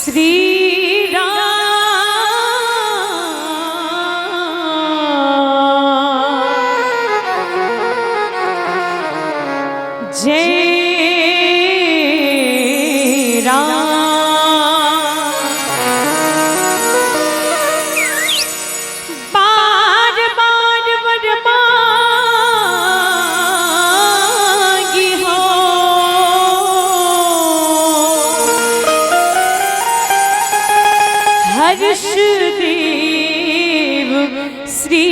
श्री राम जय राम। बार बार वर मांगी हो हर्ष देव श्री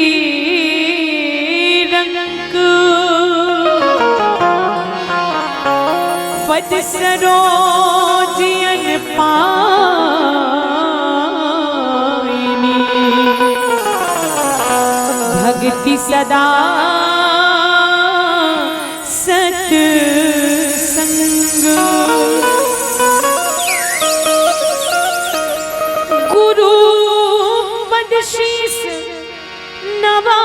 रंग पद सरोजियन पाइनी भक्ति सदा सत्संग गुरु पद शीस नवाएंगे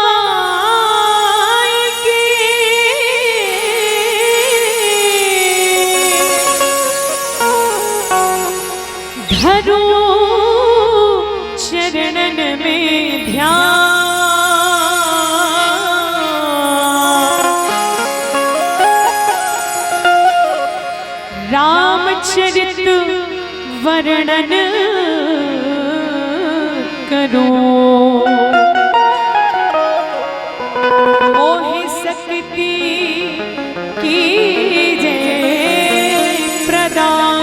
धरो चरणन में ध्यान रामचरित वर्णन करो मोहि शक्ति की जय प्रदान।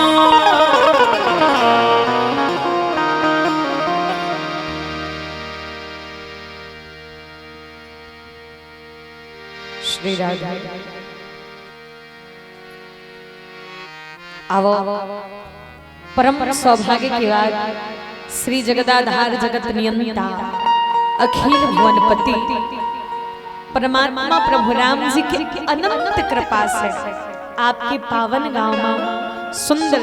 श्री राधा आवो परम सौभाग्य की बात श्री जगदाधार जगत नियंता अखिल भुवनपति परमात्मा प्रभु राम जी की अनंत कृपा से आपके पावन गांव में सुंदर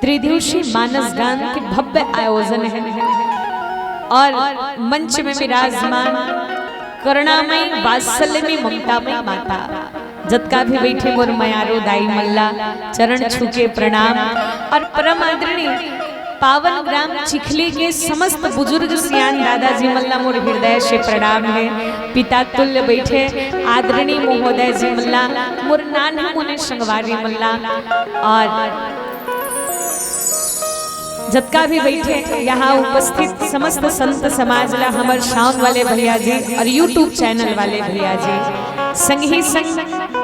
त्रिदिवसीय मानस गान के भव्य आयोजन है और मंच में विराजमान करुणामयी वात्सल्यमयी ममतामयी माता जतका भी बैठे मोर मयारो दाई मल्ला चरण छूके प्रणाम और परम आदरणीय पावन ग्राम चिखली के समस्त बुजुर्ग सियान दादाजी मल्ला मोर हृदय से प्रणाम है। पिता तुल्य बैठे आदरणीय महोदय जी मल्ला मोर नाना मुने संगवारी मल्ला और जतका भी बैठे यहाँ उपस्थित समस्त संत समाज ला हमर साउंड वाले भैया जी और यूट्यूब चैनल वाले भैया जी संग ही संग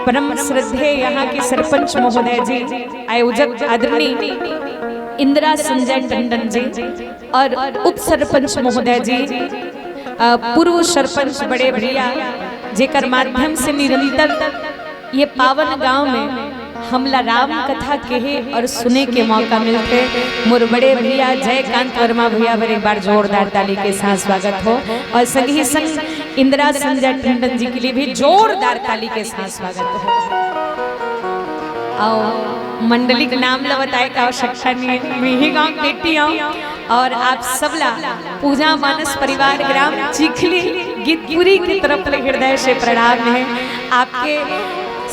परम श्रद्धेय यहाँ के सरपंच महोदय जी आयोजक आदरणीय इंदिरा संजय टंडन जी और उप सरपंच महोदय जी पूर्व सरपंच बड़े भैया जेकर माध्यम से निरंतर ये पावन गांव में हमला राम कथा कहे और सुने के मौका मिलते मोर बड़े भैया जयकांत वर्मा भैया पर एक बार जोरदार ताली के साथ स्वागत हो और संग ही संग इंदिरा संजय टंडन जी के लिए भी जोरदार ताली के साथ स्वागत हो। आओ मंडली का नाम ला बताए का आवश्यकता नहीं है, मैं ही गांव बेटी हूँ और आप सबला पूजा मानस परिवार ग्राम चिखली गीतपुरी की तरफ हृदय से प्रणाम है। आपके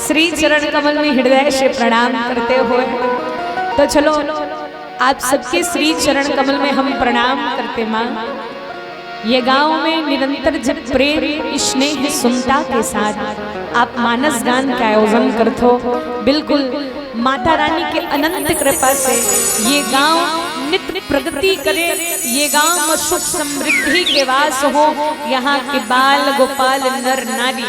श्री चरण कमल में हृदय से प्रणाम करते हुए तो चलो आप सबके श्री चरण कमल में हम प्रणाम करते माँ। ये गांव में निरंतर जब प्रेम स्नेह सुनता के साथ आप मानस गान का आयोजन करते हो बिल्कुल माता रानी के अनंत कृपा से ये गांव नित्य प्रगति करे, ये गांव में सुख समृद्धि के वास हो, यहाँ के बाल गोपाल नर नारी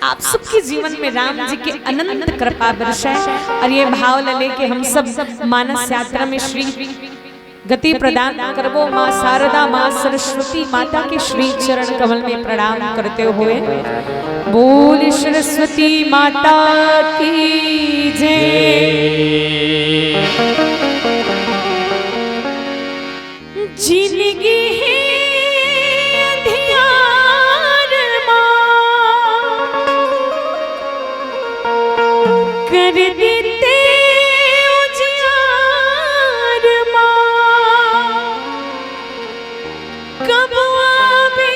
आप सबके जीवन में राम जी के अनंत कृपा बरसाए और ये भाव लेके हम सब मानस यात्रा में श्री गति प्रदान करवो माँ शारदा माँ सरस्वती माता के श्री चरण कमल में प्रणाम करते हुए बोल सरस्वती माता की जय। जिंदगी है ध्यान कर देते उजियार कब आवे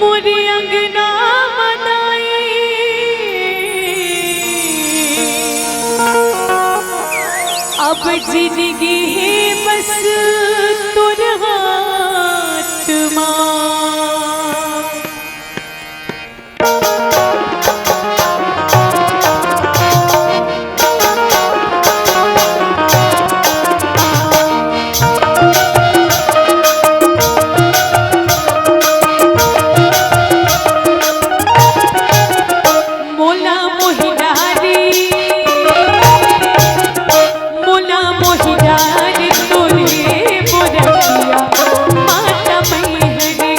मोरे अंगना बनाई अब जिंदगी है बस तुर हाथ मां। मोला मोहिदारी तोरे मोरतिया माता मैहर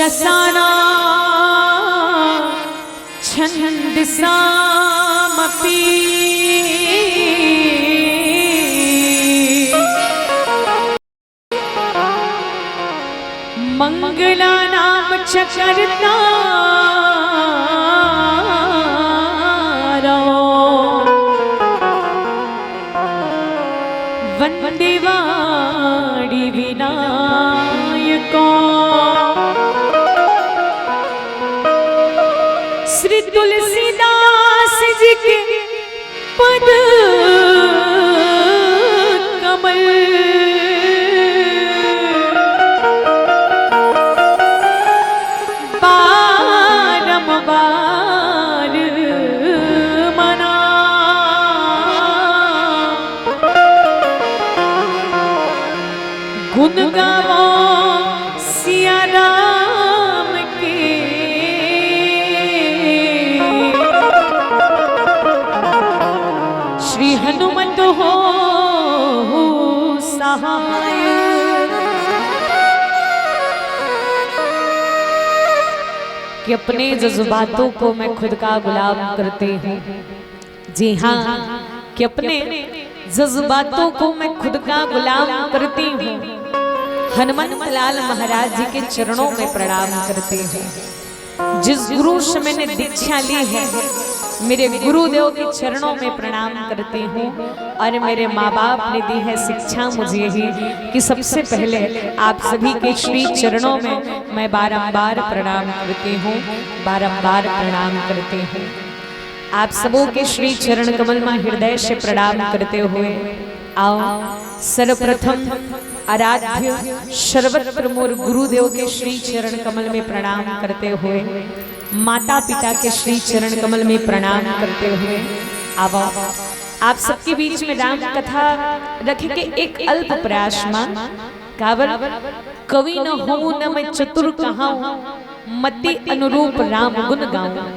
रसाना छन्दसामपि मंगलानाम चकर्ता वंदे वाणी विनायको श्री तुलसीदास जी के पद कमल बारंबार मना गुण गावो सिया राम के श्री हनुमत हो सहाय। कि अपने जज्बातों को मैं खुद का गुलाम करती हूँ। जी हाँ, कि अपने जज्बातों को मैं खुद का गुलाम करती हूँ। हनुमंत लाल महाराज जी के चरणों में प्रणाम करती हूँ। जिस गुरु से मैंने दीक्षा ली है, मेरे गुरुदेव के चरणों में प्रणाम करती हूँ। और मेरे माँ बाप ने दी है शिक्षा मुझे यही कि सबसे पहले आप सभी के श्री चरणों में मैं बारंबार प्रणाम करती हूँ, बारंबार प्रणाम करती हूँ। आप सबों के श्री चरण कमल में हृदय से प्रणाम करते हुए आओ सर्वप्रथम आराध्य सर्वत्र मोर गुरुदेव के श्री चरण कमल में प्रणाम करते हुए, माता पिता के श्री चरण कमल में प्रणाम करते हुए अब आप सबके बीच में राम कथा रखे के एक अल्प प्रयास में कावर कवि न हो न मैं चतुर कहाऊं मति अनुरूप राम गुण गाऊं।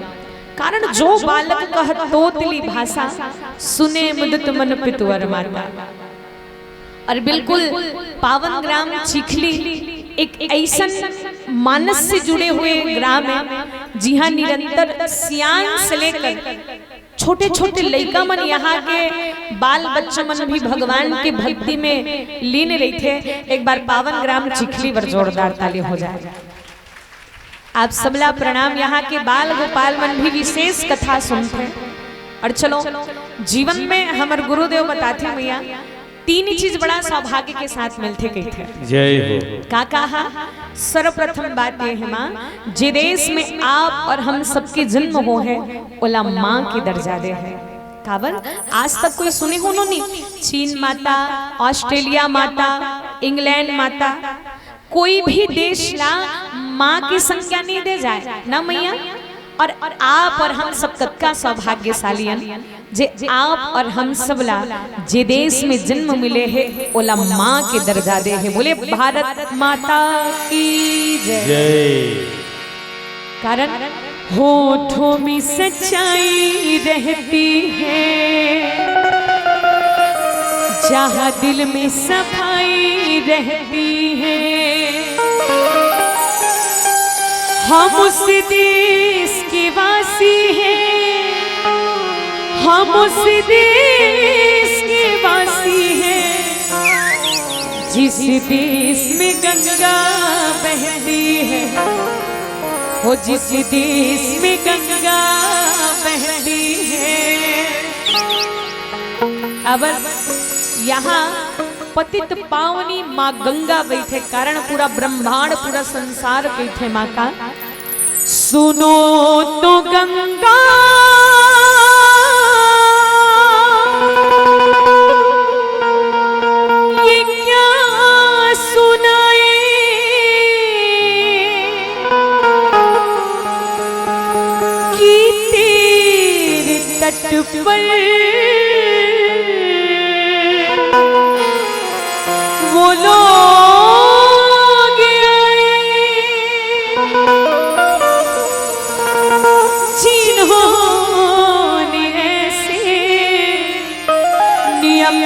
कारण जो बालक कह तोतली भाषा सुने मुदित मन पितुवर माता। और बिल्कुल पावन ग्राम चिखली एक ऐसा मानस से जुड़े हुए ग्राम है, जी हाँ, निरंतर सियान से लेकर छोटे छोटे लड़का मन यहाँ के बाल बच्चों मन भी भगवान की भक्ति में लीन रहे थे। एक बार पावन ग्राम चिखली पर जोरदार ताली हो जाए। आप सबला प्रणाम। यहाँ के बाल गोपाल मन भी विशेष कथा सुनते हैं। और चलो जीवन में हमारे गुरुदेव बताते भैया तीन चीज बड़ा सौभाग्य के साथ मिलते गई थे। जय हो। का कहा? सर्वप्रथम बात ये है माँ, जे देश में आप और हम सबके जन्म हो है ओला माँ की दर्जा दे है। काबर आज तक कोई सुने हो नहीं? चीन माता, ऑस्ट्रेलिया माता, इंग्लैंड माता, कोई भी देश ला माँ की संज्ञा नहीं दे जाए ना मैया। और आप और हम सब कत्का सौभाग्यशाली जे आप और हम सब ला जे देश में जन्म मिले है ओला माँ के दर्जा दे है। बोले भारत माता की जय। कारण होठों में सच्चाई रहती है, जहाँ दिल में सफाई रहती है। हम उस देश के वासी हैं, हम उस देश के वासी हैं, जिस देश में गंगा बहती है। वो जिस देश में गंगा बहती है। अब यहाँ पतित पावनी माँ गंगा बैठे, कारण पूरा ब्रह्मांड पूरा संसार बैठे माँ का। सुनो तो गंगा ये क्या सुनाए, कि तेरे तट पर वो लोग जिन्होंने ऐसे नियम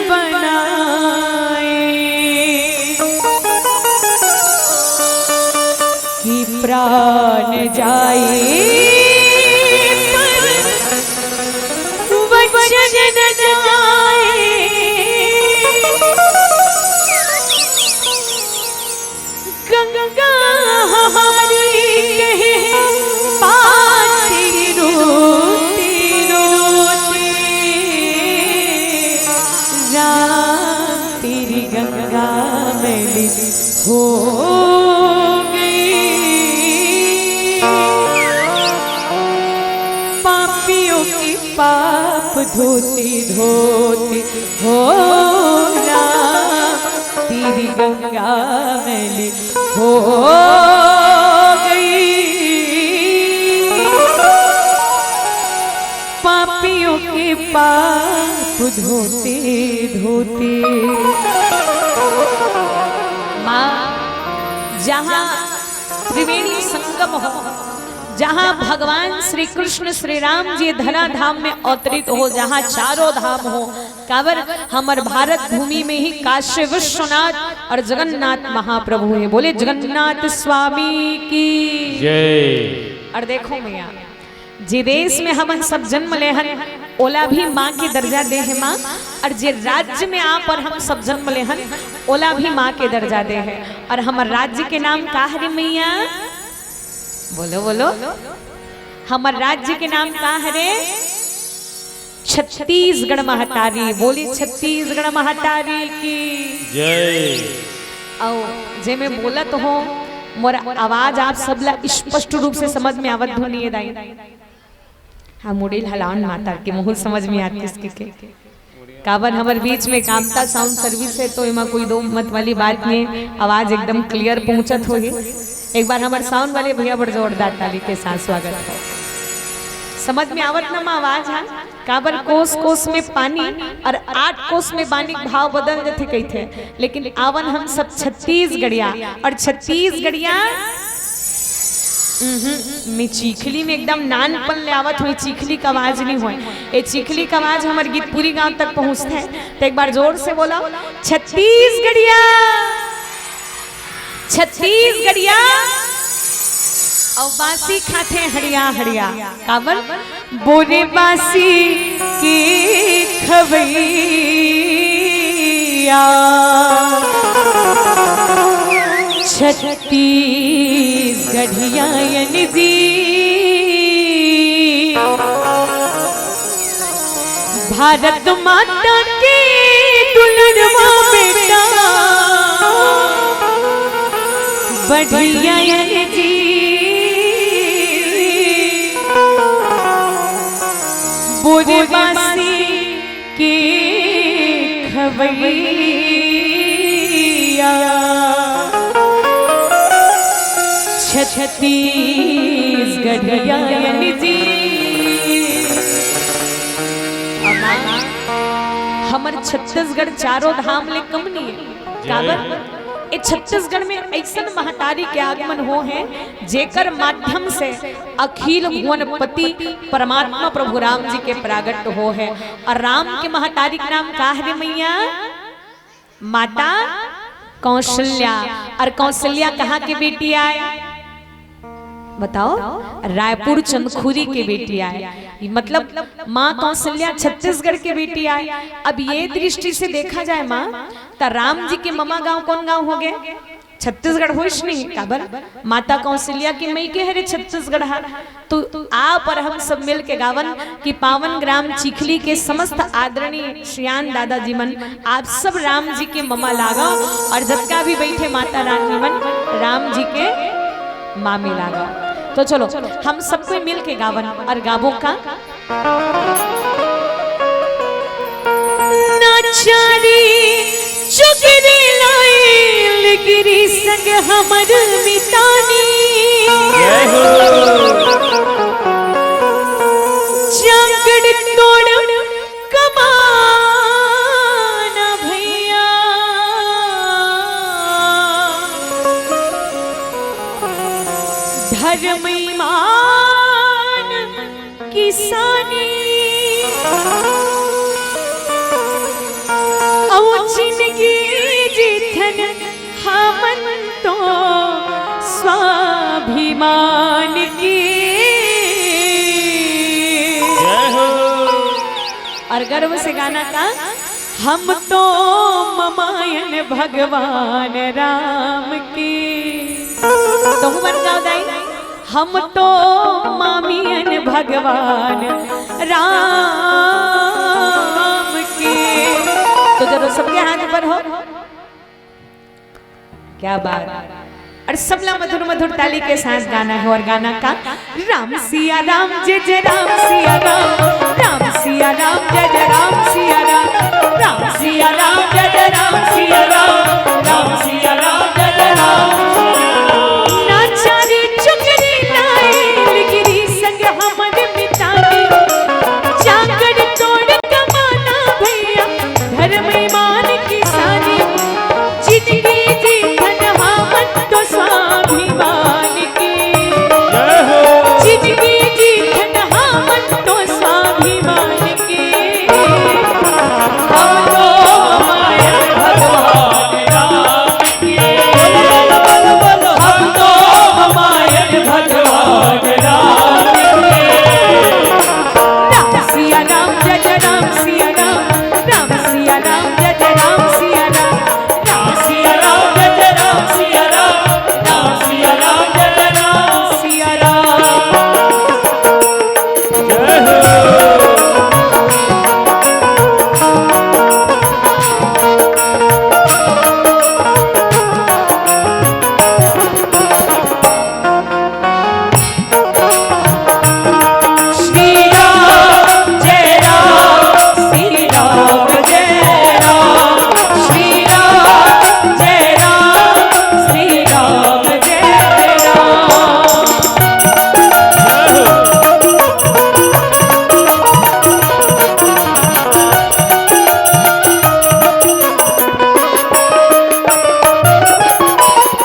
बनाए। प्राण जाए वचन न जाए, गंगा हमारी कहे पाती रोती रोती, राम तेरी गंगा मैली हो पाप धोती धोती हो राम तेरी गंगा मैली हो गई, पापियों के पाप धोते धोते। माँ जहाँ त्रिवेणी संगम हो, जहाँ भगवान श्री कृष्ण श्री राम जी धरा धाम में अवतरित हो, जहाँ चारों धाम हो, काबर हमार भारत भूमि में ही काशी विश्वनाथ और जगन्नाथ महाप्रभु है। बोले जगन्नाथ स्वामी की जय। और देखो मैया जे देश में हम सब जन्म ले हन ओला भी माँ के दर्जा दे है माँ, और जे राज्य में आप और हम सब जन्म ले हन ओला भी माँ के दर्जा दे है। और हमार राज्य के नाम का है मैया? बोलो बोलो, हमार राज्य के नाम का है रे? छत्तीसगढ़ महतारी। बोली छत्तीसगढ़ महतारी की जय। और जे मैं बोलत हो मोर आवाज आप सबला स्पष्ट रूप से समझ में आवत धुनी दाई। हाँ मुड़ील हलावन माता के मुँह समझ में आती किसके के कावन हमारे बीच में कामता साउंड सर्विस है, तो इमा कोई दो मत वाली बात नहीं, आवाज एकदम क्लियर पहुंचत होगी। एक बार हमारे साउंड वाले भैया बड़ जोरदार ताली के साथ स्वागत है। समझ में आवत ना माँ आवाज है? काबर कोस कोस में पानी और 8 कोस में बानी भाव बदल जाते कही थे, लेकिन आवन हम सब छत्तीसगढ़िया। और छत्तीसगढ़िया मैं चीखली में एकदम नानपन ले आवत हुई, चीखली का आवाज नहीं हुई। ये चीखली का आवाज हमारे गीत पूरी गांव तक पहुंचते हैं, तो एक बार जोर से बोला छत्तीसगढ़िया छत्तीसगढ़िया। और बासी खाते हड़िया हड़िया काबर बोरे बासी की खवैया, छत्तीसगढ़िया यानी जी भारत माता के दुल्हनवा बेटा बढ़िया यानी जी, बोरे बासी के खवैया, छत्तीसगढ़िया यानी जी। हमारे छत्तीसगढ़ चारों धाम ले कम नहीं है काबर ए छत्तीसगढ़ में ऐसा महतारी के आगमन हो है जेकर माध्यम से अखिल भुवनपति परमात्मा प्रभु राम जी के प्रागट हो है। और राम के महतारी का नाम का है मैया? माता कौशल्या। और कौशल्या कहाँ की बेटी आए बताओ? रायपुर चंदखुरी की बेटी आए, मतलब माँ कौशल्या छत्तीसगढ़ की बेटी आए। अब ये दृष्टि से देखा जाए माँ तो राम जी के ममा गांव कौन गांव हो गए? छत्तीसगढ़ होश नहीं काबर माता कौशल्या की मई के हरे छत्तीसगढ़। तो आप और हम सब मिल के गावन कि पावन ग्राम चिखली के समस्त आदरणीय श्रियान दादाजी मन आप सब राम जी के ममा लागा, और जबका भी बैठे माता रानी मन राम जी के मामी लागा। तो चलो हम सबको मिल के गावन और गावों का नाचारी चुगरी लाइल गिरी संग हमर मितानी, जागड़ तोड़ कमाना भैया, धर्म ईमान किसानी, जिंदगी जीथन हमन तो स्वाभिमानी। स्वाभिमान की। और गर्व से गाना का हम तो ममायन भगवान राम की। तो मन गाओ दाई हम तो मामियन भगवान राम की। तो जरूर सबके हाथ पर हो। क्या बात। और सबला मधुर मधुर ताली के साथ गाना है। और गाना का राम सिया राम जय जय राम सिया राम, राम सिया राम जय जय राम सिया राम, राम सिया राम जय जय राम सिया राम, राम सिया राम जय जय राम। नाचारी चुगरी नाइल गिरी संग हमर मिटानी, जाकर तोड़ कमाना भैया धर्म ईमान की सानी। जिंदगी जी धन हमन तो स्वाभिमान की, जिंदगी जी धन हमन तो स्वाभिमान की। हम तो माया भगवान राम की, हम तो माया भगवान राम की। राम सिया राम जय जय राम सिया राम, राम सिया राम जय जय राम सिया राम, राम सिया राम जय जय राम सिया राम, राम सिया राम जय जय राम सिया राम। श्री राम जय राम, श्री राम जय राम, श्री राम जय राम, श्री राम जय राम।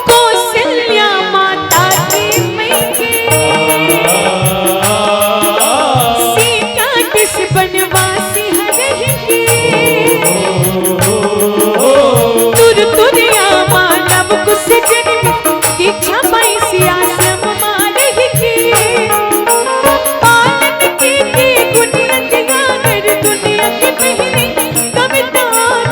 कौशल्या माता की मैके, सीता किस बनवासी हरहि की। तुर तुरिया मानव कुश जन्म, दीक्षा पाई सियासम मारहि की। पालन की गुनियत गागर दुनिया की पहली कविता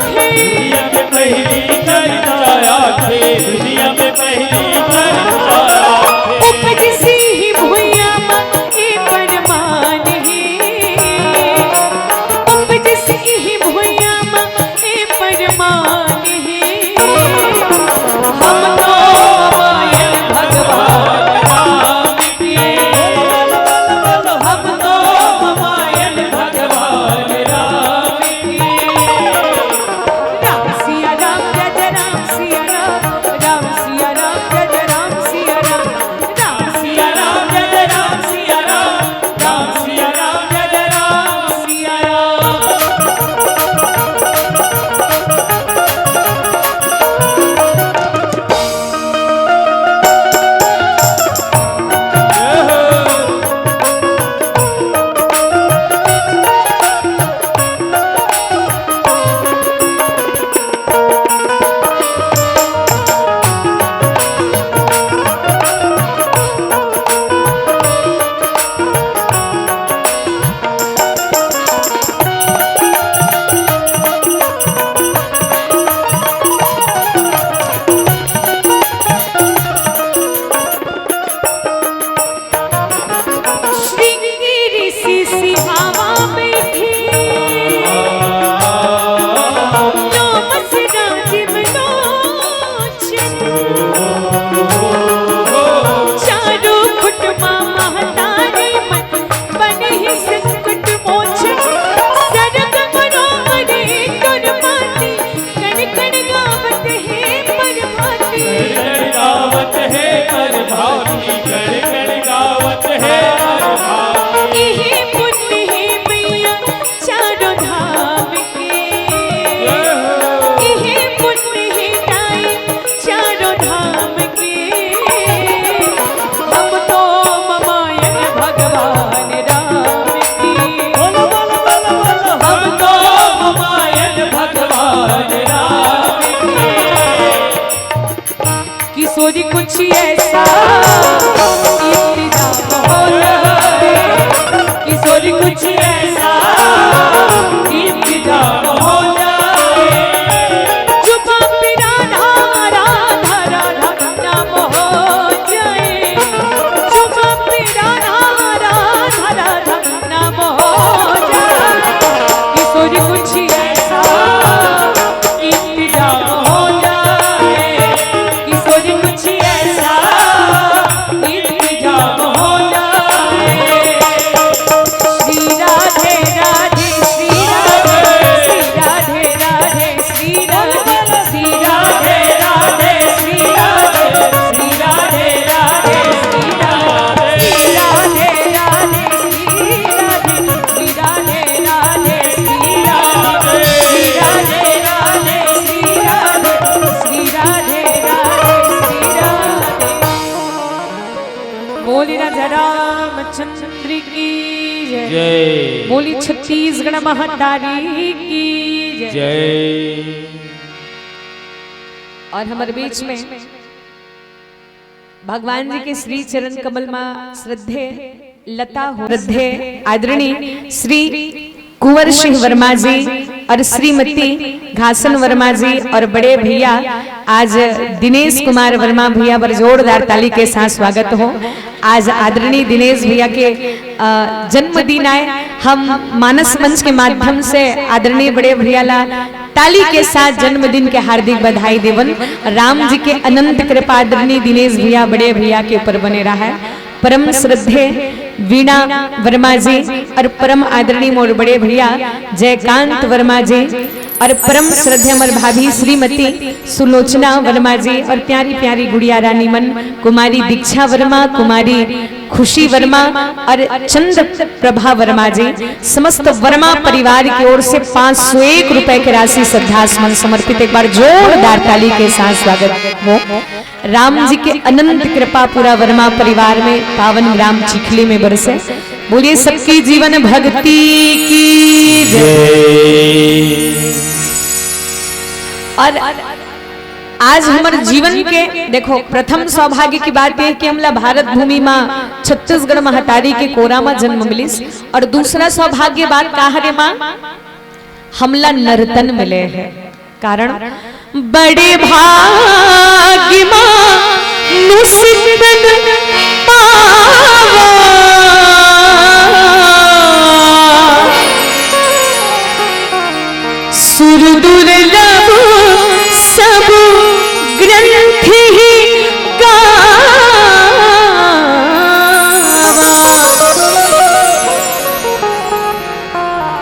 है। दुनिया में पहली कविता आखे, दुनिया में पहली कविता आखे। उपज सी ही भुइयां मां ए परमान है, उपज सी ही भुइयां मां ए परमान है। हम तो माया भगवान राम की, हम तो माया भगवान राम की। राम सिया राम जय जय राम सिया राम, राम सिया राम जय जय राम सिया राम, राम सिया राम जय जय राम सिया राम, राम सिया राम जय जय राम सिया राम। श्रृंगेरी सी हवा बैठी, लोमस राजीव लोचन। चारों खुटमा महतारी मन बने ही संकट मोचन। सरग मनोहरे गुरबाती, कण कण गावत है परभाती। कण गावत है परभाती, कण कण गावत है परभाती। यही पुण्य है मैया चारों धाम के, यही पुण्य है दाई चारों धाम के। हम तो ममायन भगवान राम की, हम तो ममायन भगवान राम की। किशोरी कुछ ऐसा बोली राजा रामचंद्र की जय। जय बोली छत्तीसगढ़ महातारी की जय। और हमारे बीच में भगवान जी के श्री चरण कमल में श्रद्धे लता हो श्रद्धे आदरणीय श्री कुंवर सिंह वर्मा जी और श्रीमती घासन वर्मा जी और बड़े भैया आज दिनेश कुमार वर्मा भैया पर जोरदार ताली के साथ स्वागत हो। आज आदरणीय दिनेश भैया के जन्मदिन आए। हम मानस मंच के माध्यम से आदरणीय बड़े भैया ला ताली के साथ जन्मदिन के हार्दिक बधाई देवन। राम जी के अनंत कृपा आदरणीय दिनेश भैया बड़े भैया के ऊपर बने रहा है। परम श्रद्धे वीणा वर्मा जी और परम आदरणीय मोर बड़े भैया जयकांत वर्मा जी और परम श्रद्धे अमर भाभी श्रीमती सुलोचना वर्मा जी और प्यारी प्यारी गुड़िया रानी मन कुमारी दीक्षा वर्मा, कुमारी खुशी वर्मा और चंद्र प्रभा वर्मा जी, समस्त वर्मा परिवार की ओर से 501 रुपए की राशि श्रद्धासुमन समर्पित। एक बार जोरदार ताली के साथ स्वागत हो। राम जी के अनंत कृपा पूरा वर्मा परिवार में पावन ग्राम चिखली में बरसे। बोलिए सबकी जीवन भक्ति की जय। और आज हमारे जीवन के देखो प्रथम सौभाग्य की बात है कि हमला भारत भूमि में छत्तीसगढ़ महतारी के कोरा में जन्म मिलिस। और दूसरा सौभाग्य बात कहा रे मां हमला नर्तन मिले है। कारण बड़े भाग्य मां नुसितन पावा सुर दुर्लभ सब ग्रंथ ही गावा।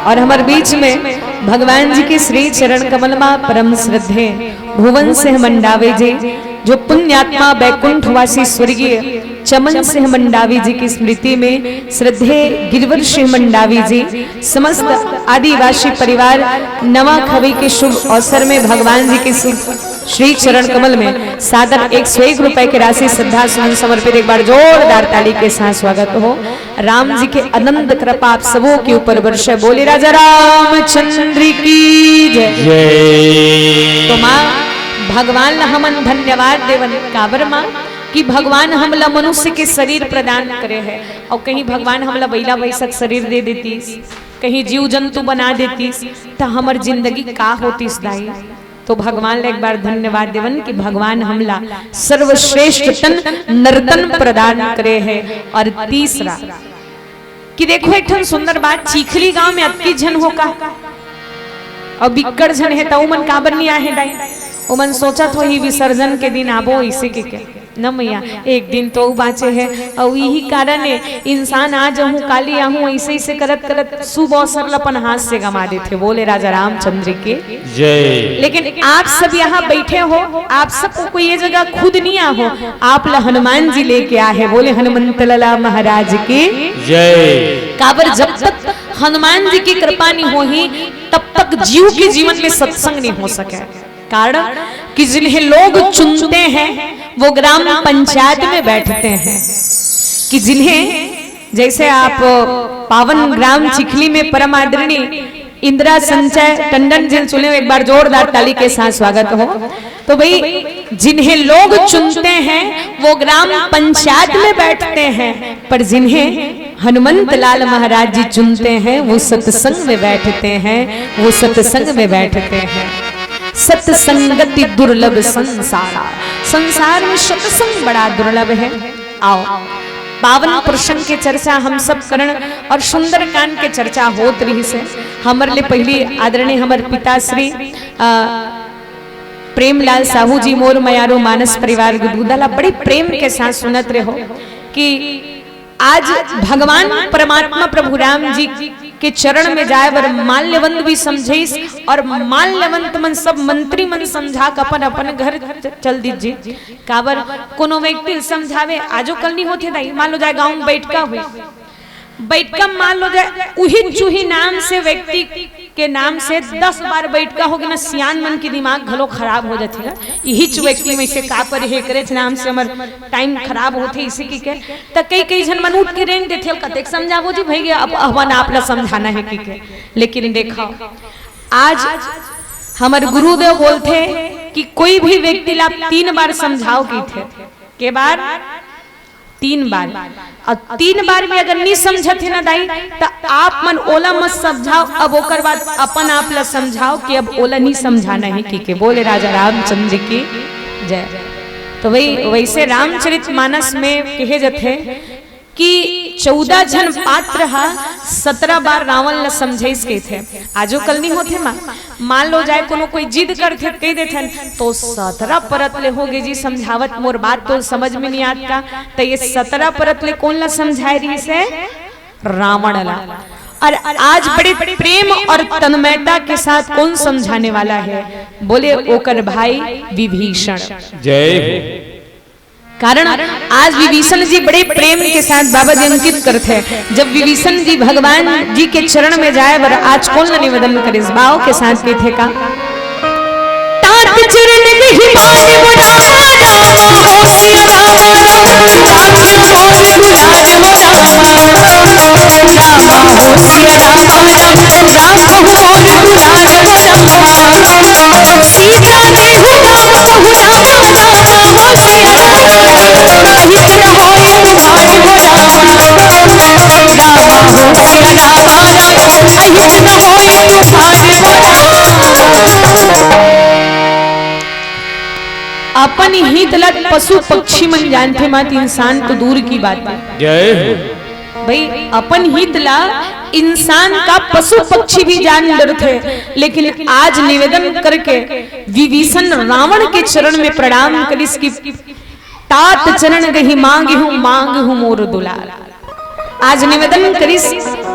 और हमारे बीच में भगवान जी के श्री चरण कमल में परम श्रद्धे भुवन सिंह मंडावी जी जो पुण्यात्मा बैकुंठवासी स्वर्गीय चमन सिंह मंडावी जी की स्मृति में श्रद्धे गिरवर सिंह मंडावी जी समस्त आदिवासी परिवार नवा खवी के शुभ अवसर में भगवान जी के श्री चरण कमल में सादर 101 रुपए की राशि श्रद्धा सुमन समर्पित। एक बार जोरदार ताली के साथ स्वागत हो। राम जी के अनंत कृपा आप सबों के ऊपर वर्षे। बोले राजा रामचंद्र की जय। तो माँ भगवान हमन धन्यवाद देवन काबर माँ कि भगवान हमला मनुष्य के शरीर प्रदान करे है। और कहीं भगवान हमला बैला वैसक शरीर दे देती, कहीं जीव जंतु बना देती तो हमार जिंदगी का होती दाई। तो भगवान ले एक बार धन्यवाद देवन कि भगवान हमला सर्वश्रेष्ठ तन नर्तन प्रदान करे है। और तीसरा कि देखो एक सुंदर बात, चिखली गांव में अतकी जन हो का और बिक्कड़ जन है तो उमन काबर नहीं आहे दाई। उमन सोचा तो ही विसर्जन के दिन आबो इसे के न मैया एक दिन तो बाचे है। और यही कारण है इंसान आज हूँ काली आहूँ ऐसे ऐसे करत करत शुभ अवसर अपन हाथ से गमा देते। बोले राजा रामचंद्र के जय। लेकिन आप सब यहाँ बैठे हो, आप सबको ये जगह खुद नहीं आहो, आप ला हनुमान जी लेके आए। बोले हनुमंत लाला महाराज की जय। काबर जब तक हनुमान जी की कृपा नहीं होगी तब तक जीव के जीवन में सत्संग नहीं हो सके। कारण कि जिन्हें लोग चुनते हैं वो ग्राम पंचायत में बैठते हैं। कि जिन्हें जैसे आप पावन ग्राम चिखली में परम आदरणीय इंदिरा संचय टंडन जी चुने। एक बार जोरदार ताली के साथ स्वागत हो। तो भाई जिन्हें लोग चुनते हैं वो ग्राम पंचायत में बैठते हैं, पर जिन्हें हनुमंत लाल महाराज जी चुनते हैं वो सत्संग में बैठते हैं, वो सत्संग में बैठते हैं। सत्संगति दुर्लभ संसार में सत्संग बड़ा दुर्लभ है। आओ पावन प्रसंग के चर्चा हम सब करण और सुंदर कांड के चर्चा होत रही से। हमारे लिए पहली आदरणीय हमारे पिताश्री प्रेमलाल साहू जी मोर मयारो मानस परिवार गुदगुदाला बड़े प्रेम के साथ सुनत रहे हो कि आज भगवान परमात्मा प्रभु राम जी के चरण में जाए बर माल्यवंत भी समझेस और माल्यवंत मन सब मंत्री मन समझा के अपन अपन घर चल दीजिए। काबर कोनो व्यक्ति समझावे आजो कल नहीं होते दाई। मान लो जाए गांव बैठका हुई, बैठका मान लो जाए उही चूही नाम से व्यक्ति के नाम से 10 बार बैठका होगी ना सियान मन के दिमाग घलो खराब हो जाते है। यही व्यक्ति में से का पर हे करे नाम से हमर टाइम खराब होते इसी की के त कई जन मन उठ के रेंग देथे कतेक समझावो जी भैया अब अपन आपला समझाना है की। लेकिन देखो आज हमारे गुरुदेव बोलते कि कोई भी व्यक्ति ला 3 बार समझाओ की थे के बार 3 बार और 3 बार में अगर नहीं समझत है ना दाई तो आप मन ओला मत समझाओ। अब ओकर बाद अपन आप ला समझाओ कि अब ओला नहीं समझाना है की के बोले राजा रामचंद्र की जय। तो वही वैसे रामचरितमानस में कहे जाते कि 14 जन पात्र हा 17 बार रावण ला समझाइस के थे। आजो कल नहीं होते मान लो जाए कोनो कोई जिद करते कह देते तो 17 परत ले होगे जी समझावत मोर बात तो समझ में नहीं आता। तो ये 17 परत ले कौन ला समझाए रही से रावण ला। और आज बड़े प्रेम और तन्मयता के साथ कौन समझाने वाला है बोले ओकर भाई विभीषण जय। कारण आज विभीषण जी बड़े प्रेम के साथ बाबा जी अंकित करते हैं। जब विभीषण जी भगवान जी के चरण में जाए बर आज कौन न निवेदन करे इस भाव के साथ थे का तात चरण में ही मान मुड़ा रामा हो सिया रामा राम मोर दुलार हो रामा हो सिया रामा राम मोर दुलार हो रामा सीता ने हुआ बहु रामा रामा हो सिया हित न होए तुम्हारी हो रामा रामा हो सिया रामा अहित न होए तुम्हारी हो रामा। अपन हित ला पशु पक्षी मन जानते मत इंसान तो दूर की बात है जय भाई। अपन हित ला इंसान का पशु पक्षी भी जान डरते लेकिन आज निवेदन करके विभीषण रावण के चरण में प्रणाम करिस की तात चरण गही मांग हूँ मोर दुलार। आज निवेदन करिस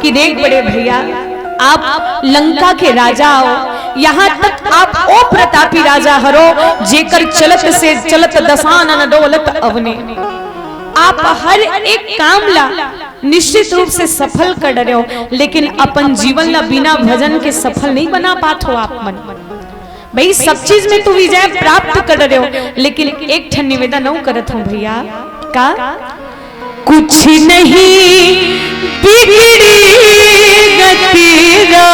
कि देख बड़े भैया आप लंका के राजा हो यहाँ तक आप ओ प्रतापी राजा हरो जेकर चलत से चलत दसानन डोलत अवने। आप हर एक काम ला निश्चित रूप से सफल कर रहे हो लेकिन अपन जीवन ला बिना भजन के सफल नहीं बना पात हो आप मन। भाई सब चीज में तू विजय प्राप्त कर रहे हो लेकिन एक ठन निवेदन नहीं करत हूँ भैया का कुछ नहीं बिगड़ी गतिरा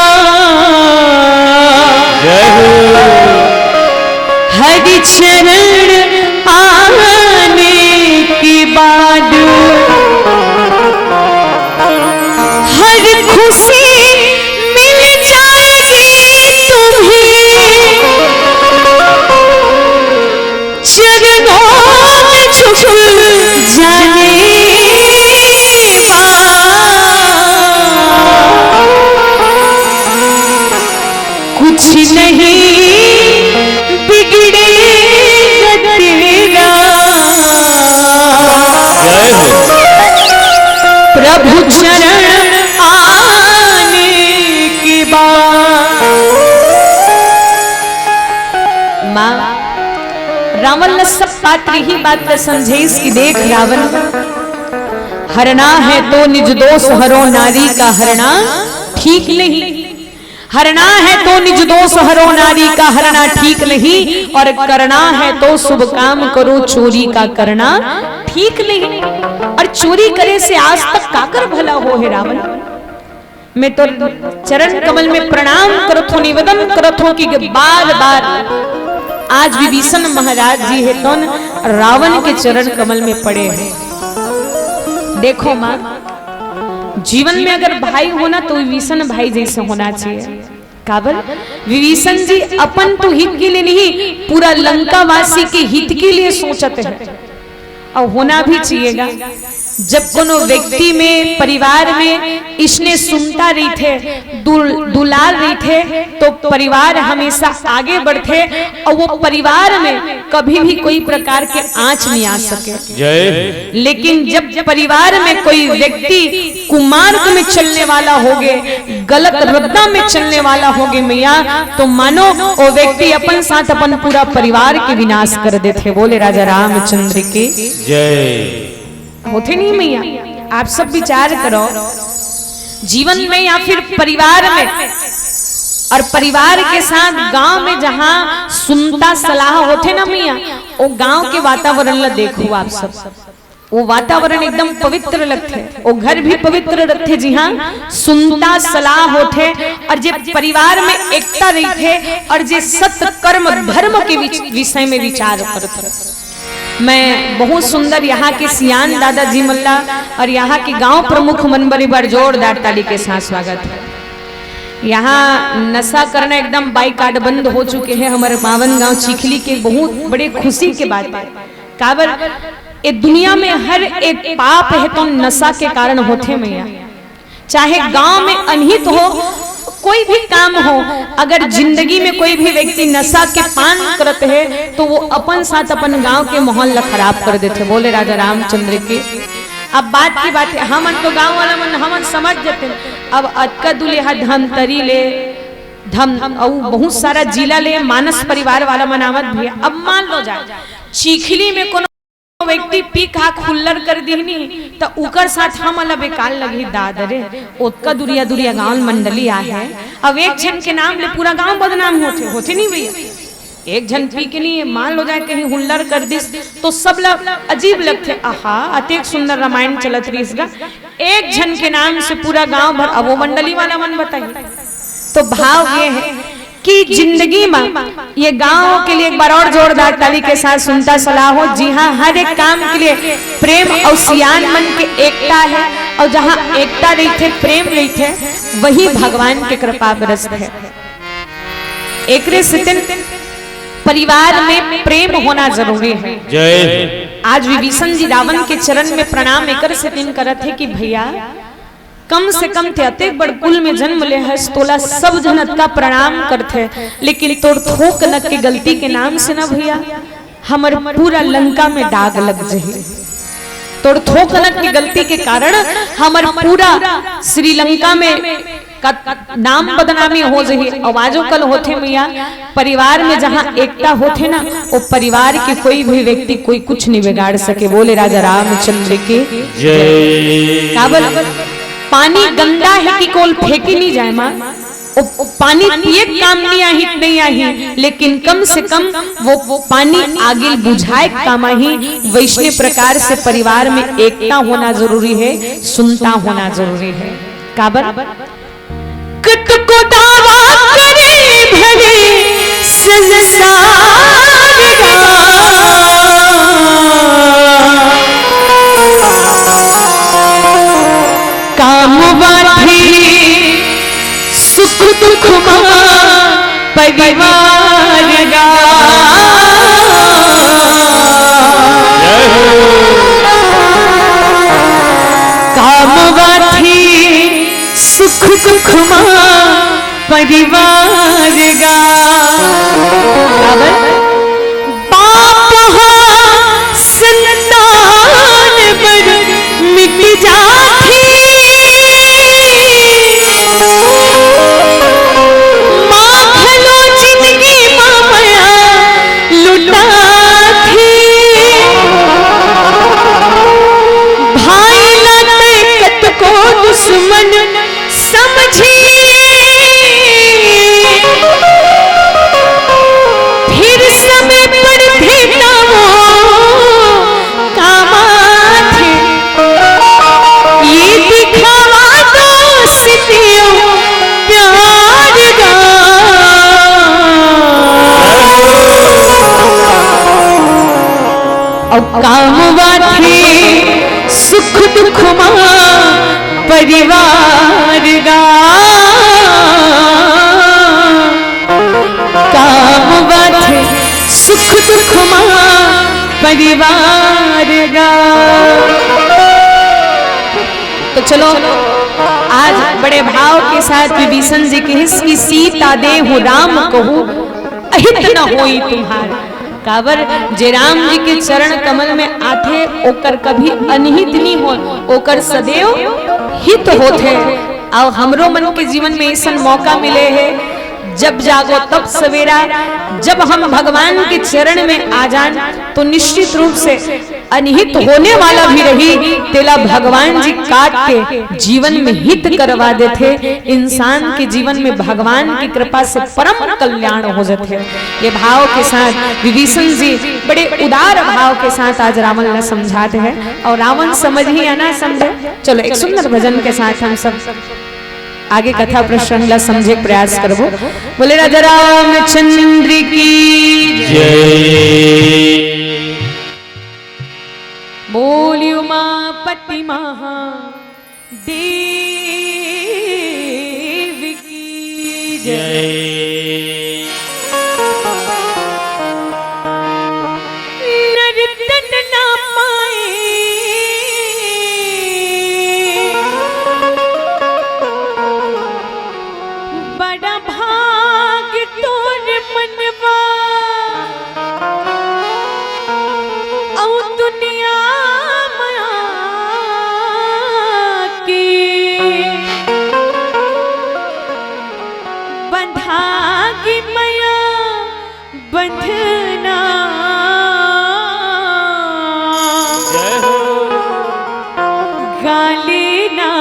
हरि चरण आने की बाद हर खुशी मिल जाएगी तुम्हें चरणों में झुक जाने कुछ नहीं बिगड़ेगा तेरा प्रभु चरण आने के बाद। माँ रावण सब पात्र ही बात समझे इसकी देख रावण हरना है तो निज दोष हरो नारी का हरना ठीक नहीं। हरना है तो निज दोष हरो नारी का हरना ठीक नहीं और करना है तो शुभ काम करो चोरी का करना ठीक नहीं। और चोरी करे से आज तक काकर भला हो है रावण। मैं तो चरण कमल में प्रणाम करत हूँ निवेदन करत हूँ कि बार बार आज विभीषण महाराज जी है तो रावण के चरण कमल में पड़े हैं। देखो माँ जीवन में अगर भाई होना तो विभीषण भाई जैसे होना चाहिए। काबर विभीषण जी अपन तो हित के लिए नहीं पूरा लंका वासी के हित के लिए सोचते हैं और होना भी चाहिएगा। जब कोनो व्यक्ति में परिवार में इसने सुनता रही थे दुलार रही थे तो परिवार हमेशा आगे बढ़ते और वो परिवार में कभी भी कोई प्रकार के आंच नहीं आ सके। लेकिन जब परिवार में कोई व्यक्ति कुमार्ग में चलने वाला होगे गलत रद्दा में चलने वाला होगे मैया तो मानो वो व्यक्ति अपन साथ अपन पूरा परिवार के विनाश कर देते। बोले राजा रामचंद्र की जय। होते नहीं मैया आप सब विचार करो जीवन में या फिर परिवार में और परिवार के साथ गांव में जहां सुनता सलाह होते ना मिया, वो गांव के वातावरण ला देखो आप सब, वो वातावरण एकदम पवित्र लगते, वो घर भी पवित्र रखते। जी हाँ, सुनता सलाह होते और जे परिवार में एकता रहते और जे सत्य कर्म धर्म के विषय में विचार करते। मैं बहुत सुंदर यहाँ के सियान दादाजी मल्ला और यहाँ के गांव प्रमुख मन बड़ी बार जोरदार ताली के साथ स्वागत है। यहाँ नशा करना एकदम बाइकाट बंद हो चुके हैं हमारे पावन गांव चिखली के, बहुत बड़े खुशी के बात है। काबर ये दुनिया में हर एक पाप है तो नशा के कारण होते मैया, चाहे गांव में अनहित हो कोई भी काम हो, अगर जिंदगी में कोई भी व्यक्ति नशा के पान करते है तो वो अपन साथ अपन गांव के माहौल ला खराब कर देते। बोले राजा रामचंद्र के। अब बात की बात है, हम तो गांव वाला मन हम समझ जाते। अब अटका दुल्हा धमतरी ले धम और बहुत सारा जिला ले मानस परिवार वाला मनावत भी। अब मान लो जाए चिखली में कोनो व्यक्ति पी खा खुल्लर कर दीनी तो उकर साथ हम अलग बेकार लगी दादरे ओतका दुरिया दुरिया गांव मंडली आ है। अब एक जन के नाम ले पूरा गांव बदनाम होते नहीं भैया। एक जन पी के लिए मान लो जाए कहीं हुल्लर कर दिस तो सब लोग अजीब लगते। आहा अत्यंत सुंदर रामायण चलत रही इसका, एक जन के नाम से पूरा गांव भर। अब वो मंडली वाला मन बताइए। तो भाव ये है कि जिंदगी में ये गांव के लिए एक बार और जोरदार ताली के साथ सुनता सलाह हो। जी हाँ, हर एक काम के लिए प्रेम और सियान मन के एकता है और जहाँ एकता रही थे प्रेम रही थे वही भगवान के कृपा बरस है। एक परिवार में प्रेम होना जरूरी है। जय आज विभीषण जी रावण के चरण में प्रणाम एकर से दिन करत है कि भैया कम से कम थे अते बड़ कुल में जन्म ले है तोला सब जनत का प्रणाम करते, लेकिन तोड़ थोक नक के गलती के नाम से ना भैया हमर पूरा लंका में दाग लग जाए। तोड़ थोक नक की गलती के कारण हमर पूरा श्रीलंका में नाम बदनामी हो जाए। आवाजों कल होते भैया परिवार में जहाँ एकता होते ना वो परिवार के कोई भी व्यक्ति कोई कुछ नहीं बिगाड़ सके। बोले राजा रामचंद्र के जय। काबल पानी गंदा है कि कोल फेंकी नहीं जाए माँ, पानी पिए काम नहीं आई, लेकिन कम से कम वो पानी आगे बुझाए काम आई। वैष्णव प्रकार से परिवार में एकता होना जरूरी है, सुनता होना जरूरी है। काबर कट को दावा करे भले संसार काम बाधी सुख दुख परिवार गा। काम बाधी सुख दुख परिवार गा। बाप संतान पर मिट जाती माँ भलो जिंदगी माया लुटा थी। भाई लाते कत को दुश्मन समझी फिर समय पर भेटा वो कामा थे। ये दिखावा दोस्तियों प्यार गा। और कामवा थे सुख दुख परिवार गा। कामवा थे सुख दुख परिवार गा। तो चलो आज बड़े भाव के साथ विभीषण जी की हिस्सी सीता दे हो राम कहूँ अहित न होई तुम्हारा। काबर जे राम जी के चरण कमल में आथे ओकर कभी अनहित नहीं हो, ओकर सदैव हित होते। और हमरो मन के जीवन में ऐसा मौका मिले है जब जागो तब सवेरा। जब हम भगवान के चरण में आ जान तो निश्चित रूप से अनिहित होने वाला भी रही तेला भगवान जी काट के जीवन में हित करवा देते। इंसान के जीवन में भगवान की कृपा से परम कल्याण हो जाते। ये भाव के साथ विभीषण जी बड़े उदार भाव के साथ आज रावण ने समझाते हैं और रावण समझ ही या ना समझे। चलो एक सुंदर भजन के साथ हम सब आगे कथा प्रसंग ला समझे प्रयास करबो। बोले राजा रामचंद्र की जय। बोली उमापति महादेव की जय। नर्तन ना पाए बड़ा भाग तोर मनवा औ दुनिया माया की बंधागी माया बंधना गालिना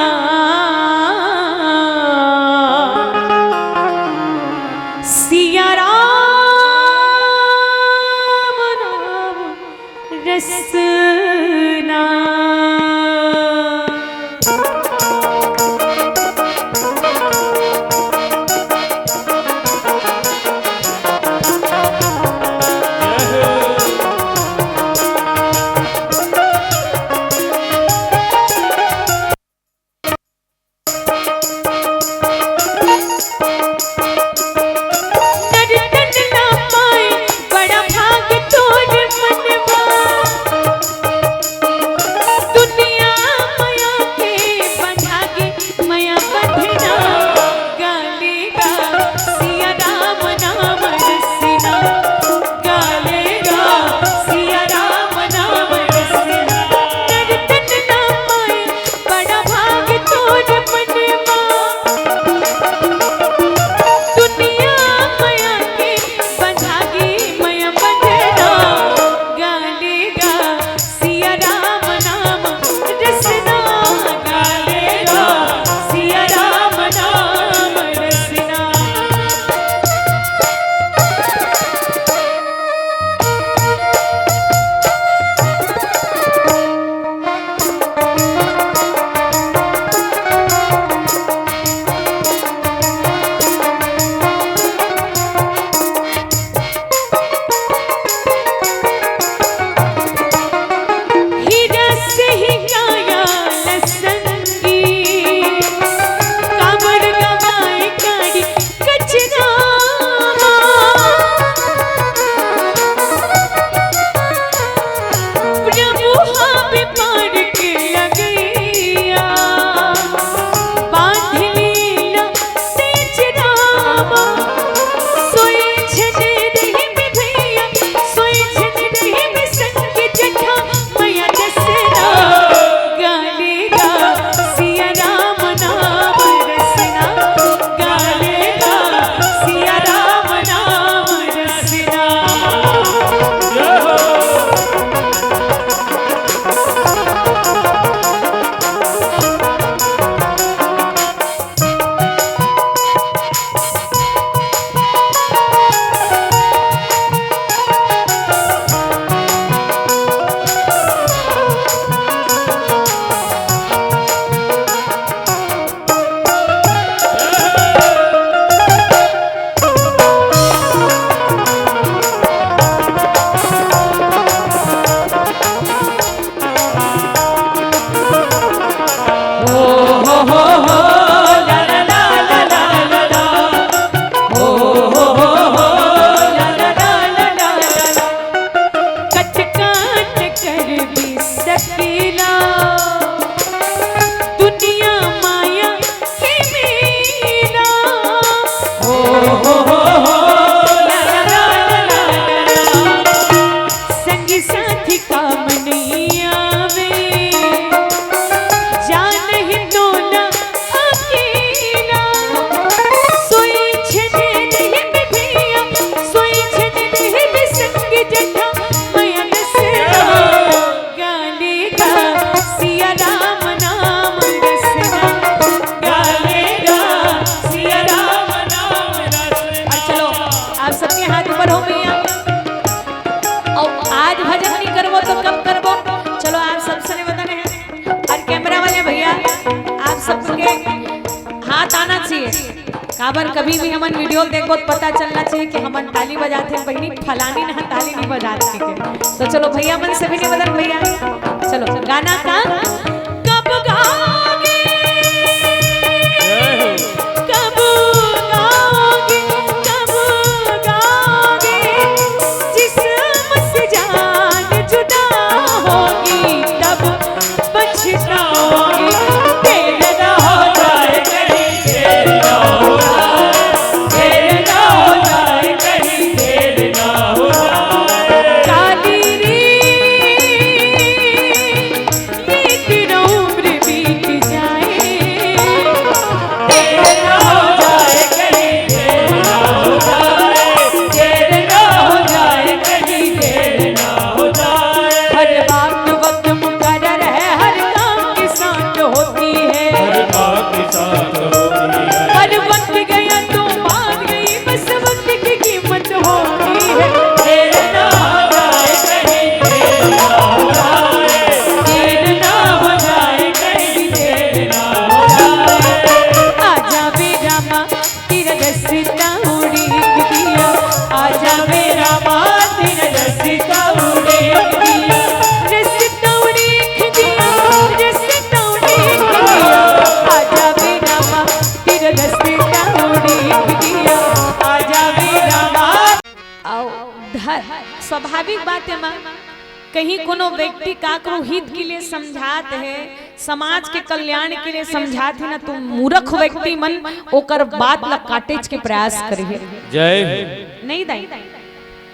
सिया राम नाम रसना। काबर कभी भी हमन वीडियो देखो तो पता चलना चाहिए कि हमन ताली बजाते हैं बहनी फलानी ना ताली नहीं बजाते के। तो चलो भैया मन से भी नहीं बदल भैया, चलो गाना का कब गाओगे कब गाओगे कब गाओगे जिस्म से जान जुदा होगी तब पछताओगे। स्वाभाविक बात है माँ, कहीं कोनो व्यक्ति काकरो हित के लिए समझात है, समाज के कल्याण के लिए समझात है ना, तो मूर्ख व्यक्ति मन ओकर बात ला काटेज के प्रयास करिए। जय नहीं दाई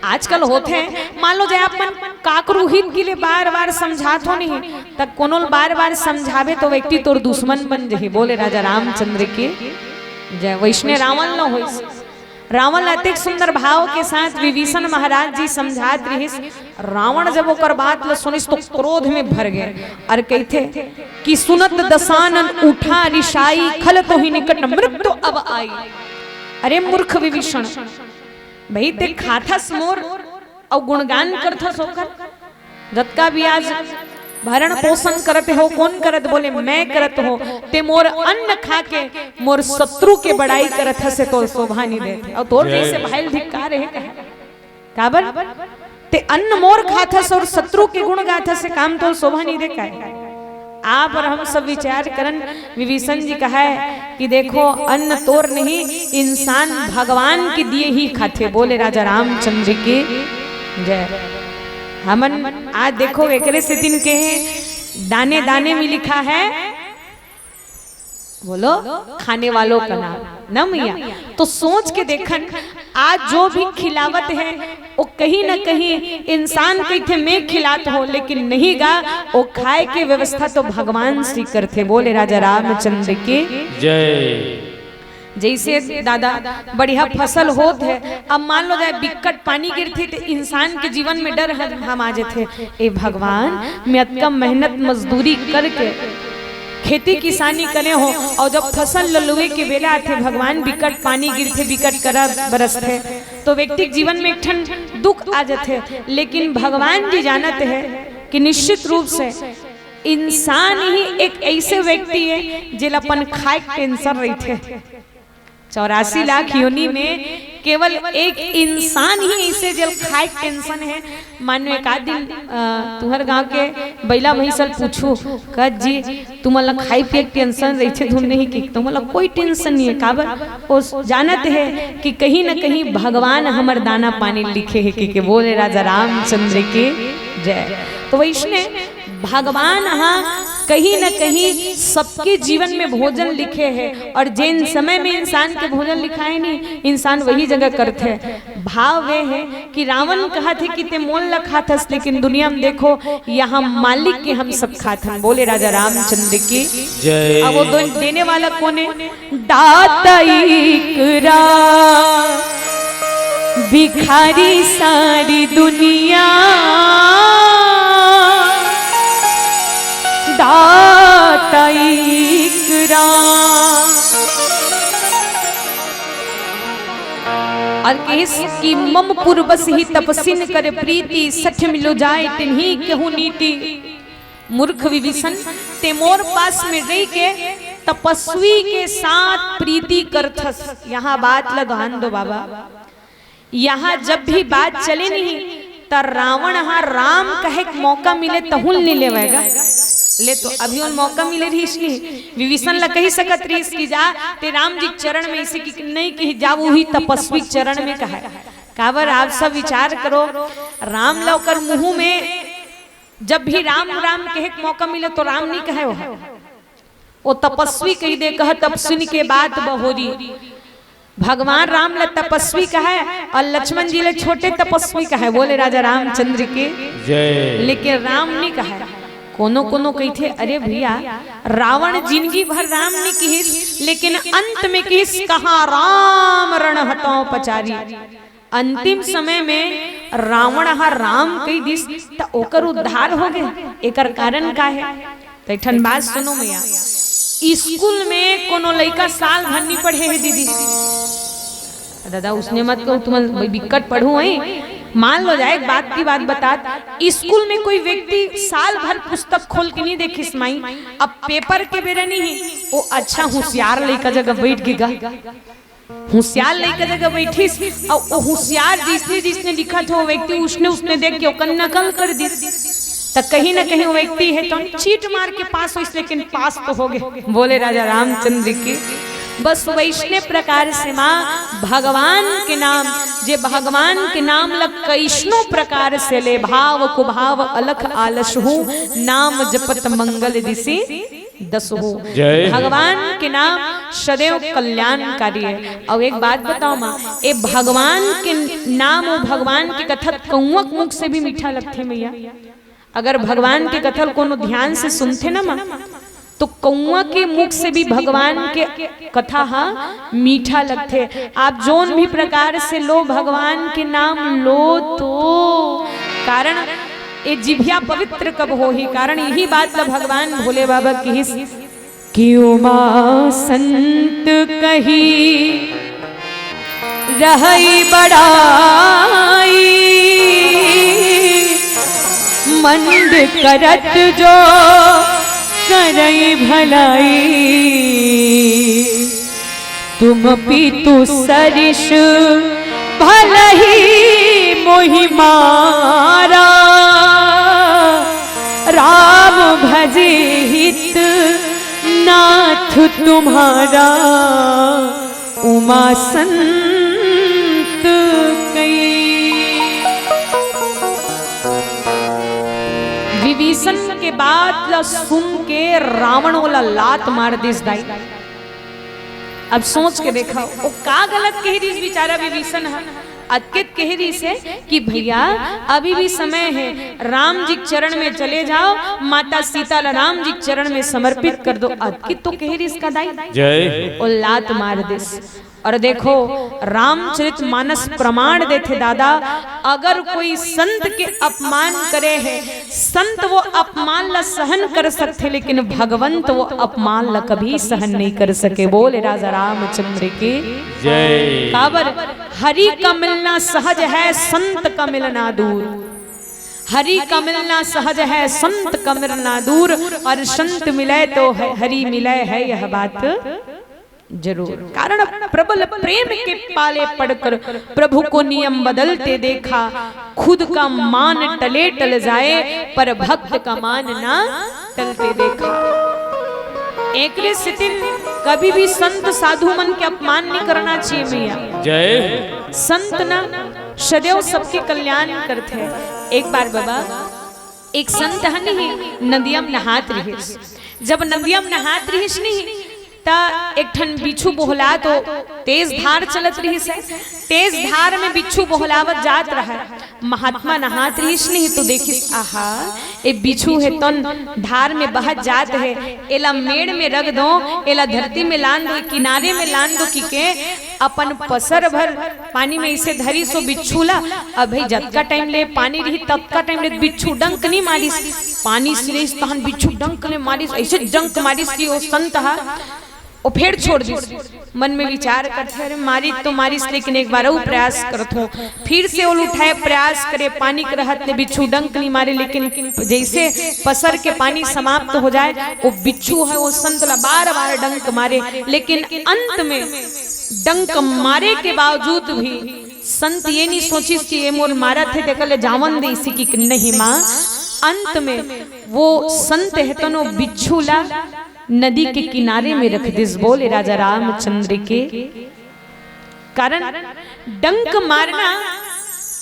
आजकल होते हैं, मान लो जाए आप मन काकरो हित के लिए बार बार समझात हो नहीं तब कोनो बार बार समझावे तो व्यक्ति तोर दुश्मन बन जाए। बोले राजा रामचंद्र के जय। वैष्णव रावण न हो, रावण अतिक सुंदर भाव के साथ विभीषण महाराज जी समझात रहिस। रावण जब ओकर बात ल सुनिस तो क्रोध में भर गए और कहते कि सुनत दसानन उठा रिशाई खल तो ही निकट मृत्यु अब आई। अरे मूर्ख विभीषण भाई ते खाता समोर और गुणगान करथा सोकर जतका भी आज भरण पोषण करते हो कौन करत? बोले मैं करत हो। ते मोर अन्न खा के मोर शत्रु के बड़ाई करत से तो शोभा नहीं देते और तोर जैसे भाईल धिक्कार है काबर ते अन्न मोर खाता से और शत्रु के गुण गाथा से काम तो शोभा नहीं देका है। आप और हम सब विचार करन विभीषण जी कहा है कि देखो अन्न तोर नहीं इंसान भगवान के दिए ही खाते। बोले राजा रामचंद्र की जय। हमन आज देखो एकरे से दिन के दाने दाने में लिखा है बोलो खाने वालों का नाम न मैया। तो सोच के देखन आज जो भी खिलावत है वो कहीं ना कहीं इंसान कहते मैं खिलात हो लेकिन नहीं गा वो खाए के व्यवस्था तो भगवान श्री करते। बोले राजा रामचंद्र की जय। जैसे दादा बढ़िया फसल होत है, अब मान लो जाए बिकट पानी गिरती तो इंसान के जीवन में डर हम आ जाते ए भगवान मैं कम मेहनत मजदूरी करके खेती किसानी करे हो और जब फसल ललुए के बेला आते भगवान बिकट पानी गिरते बिकट करा बरसते तो व्यक्ति जीवन में एक ठन दुख आ जाते। लेकिन भगवान जी जानते हैं कि निश्चित रूप से इंसान ही एक ऐसे व्यक्ति है जिल अपन खाए टेंशन रही थे। 84 लाख योनि में केवल एक इंसान ही ऐसे जल खाए टेंशन है। मानो एक आध दिन तुम्हारे गांव के बैला भैंसल पूछू कद जी तुम्हारा खाई पिए टेंशन रही थे धुन नहीं की तुम्हारा कोई टेंशन नहीं है काबर वो जानते है कि कहीं ना कहीं भगवान हमार दाना पानी लिखे है कि बोले राजा रामचंद्र के जय। तो वैष्णव भगवान हाँ कहीं न कहीं सबके जीवन में भोजन लिखे हैं और जिन समय में इंसान के भोजन लिखा है नहीं इंसान वही जगह करते हैं। भाव वे है कि रावण कहा थे कि ते मोल न खाथस लेकिन दुनिया में देखो यहाँ मालिक के हम सब खाथन। बोले राजा रामचंद्र की जय। अब वो देने वाला कौन है? दाता इकरा भिखारी सारी दुनिया दाता इकरा। और केस की मम पूर्वस ही तपसिन कर प्रीति सठ मिलो जाए तिन्ही केहू नीति। मूर्ख विभीषण ते मोर पास में रह के तपस्वी के साथ प्रीति करथस। यहाँ बात लगान दो बाबा, यहाँ जब भी बात चले नहीं तो रावण हाँ राम कहे मौका मिले तहुल नहीं लेवेगा ले, तो अभी उन मौका मिले रही इसलिए विभीषण ला कही सकत रही इसकी जा ते राम जी चरण में इसे की नहीं कही जा, वो ही तपस्वी चरण में कहा। काबर आप सब विचार करो, राम लौकर मुंह में जब भी राम राम कहे मौका मिले तो राम नहीं कहे, वो तपस्वी कही दे कह तब सुन के बात बहोरी। भगवान राम ले तपस्वी कहे और लक्ष्मण जी ले छोटे तपस्वी कहे, बोले राजा रामचंद्र के जय। लेकिन राम नहीं कहे। कोनो कोनो कही थे अरे भैया रावण जिंदगी भर राम ने किहिस, लेकिन अंत में किहिस कहा राम रण हटो पचारी। अंतिम समय में रावण हा राम कही दिस तो ओकर उद्धार हो गए। एकर कारण का है तो ठन बात सुनो मैया, स्कूल में कोनो लड़का साल भर नहीं पढ़े है दीदी, दादा उसने मत कहो तुम विकट पढ़ू है, मान लो जाए बात की बात बता, स्कूल में कोई व्यक्ति साल भर पुस्तक खोल के नहीं देखिस माई, अब पेपर के बेरे नहीं वो अच्छा होशियार लड़का जगह बैठ गया, होशियार लड़का जगह बैठिस और वो होशियार जिसने जिसने लिखा था वो व्यक्ति उसने देख के ओकर नकल कर दी, तो कहीं ना कहीं वो व्यक्ति है तो चीट मार के पास हो, लेकिन पास तो हो गए। बोले राजा रामचंद्र की बस वैष्णव प्रकार से माँ भगवान के नाम जे भगवान के नाम लग कैष्णो प्रकार से ले, भाव कुभाव अलख आलस हूँ नाम जपत मंगल दिशि दस हो। भगवान के नाम सदैव कल्याणकारी है। और एक बात बताओ माँ, ये भगवान के नाम और भगवान के कथा कौआ मुख से भी मीठा लगते मैया। अगर भगवान के कथा कोनो ध्यान से सुनते ना माँ तो कौआ के मुख से भी भगवान के कथा हाँ मीठा लगते। आप जोन भी प्रकार से लो भगवान के नाम लो तो कारण ये जिभिया पवित्र कब हो ही, कारण यही बात ला भगवान भोले बाबा की क्यों माँ संत कही रही बड़ाई मंद करत जो करई भलाई तुम पीतु सरिष भलही मोहि मारा राम भजे हित नाथ तुम्हारा उमा संत कई। विभीषण के बाद सुन के रावण वाला लात मार दिस दाई। अब सोच के देखा वो का गलत कह रही बेचारा विभीषण है, अत्यंत कह रही से कि भैया अभी भी समय है, राम जी चरण में चले जाओ, माता सीता राम जी चरण में समर्पित कर दो। अत्यंत तो कह रही इसका दाई जय और लात मार दिस। और देखो रामचरित मानस प्रमाण देते दादा, अगर कोई संत के अपमान करे है, संत वो अपमान ला सहन कर सकते, लेकिन भगवंत वो अपमान ला कभी सहन नहीं कर सके। बोले राजा रामचंद्र की जय। काबर हरि का मिलना सहज है, संत का मिलना दूर। हरि का मिलना सहज है, संत का मिलना दूर, और संत मिले तो हरि मिले है यह बात जरूर। कारण प्रबल प्रेम के पाले पड़कर प्रभु को नियम बदलते देखा, खुद का मान टले टल जाए पर भक्त का मान ना टलते देखा। एक स्थिति कभी भी संत साधु मन के अपमान नहीं करना चाहिए मैया। जय। संत ना सदैव सबके कल्याण करते हैं। एक बार बाबा एक संत नहीं नदियम नहात रहिस, जब नदियम नहात रहिस नहीं ता एक ठन बिच्छू बोहला तो तेज धार चलत रही से, तेज धार में बिच्छू बोहलावत जात रहा, महात्मा नहात रहीस नहीं तो देखिस आहा ए बिच्छू है तन धार में बहत जात है, एला मेड़ में रख दो, एला धरती में लान दो, किनारे में लान दो कि के अपन पसर भर पानी में इसे धरी सो बिच्छू ला। अब भाई जतका टाइम ले पानी रही ततका टाइम ले बिच्छू डंक नहीं मारिस, पानी से तहन बिच्छू डंक ने मारिस, ऐसे डंक मारिस कि ओ संत हा वो फिर छोड़ दी। मन में विचार करते अरे मारी तो मारिस, लेकिन एक बार और प्रयास करत हो। फिर से वो उठाए प्रयास करे, पानी के रहत ने बिच्छू डंक नहीं मारे, लेकिन जैसे पसर के पानी समाप्त हो जाए, वो बिच्छू है वो संतला बार बार डंक मारे, लेकिन अंत में डंक मारे के बावजूद भी संत ये नहीं सोचिस कि ये मोर मारा थे देखले जावन दे इसी की नहीं माँ। अंत में वो संत है तो नो बिच्छू ला नदी के किनारे में रख दिस। बोले राजा रामचंद्र के कारण डंक मारना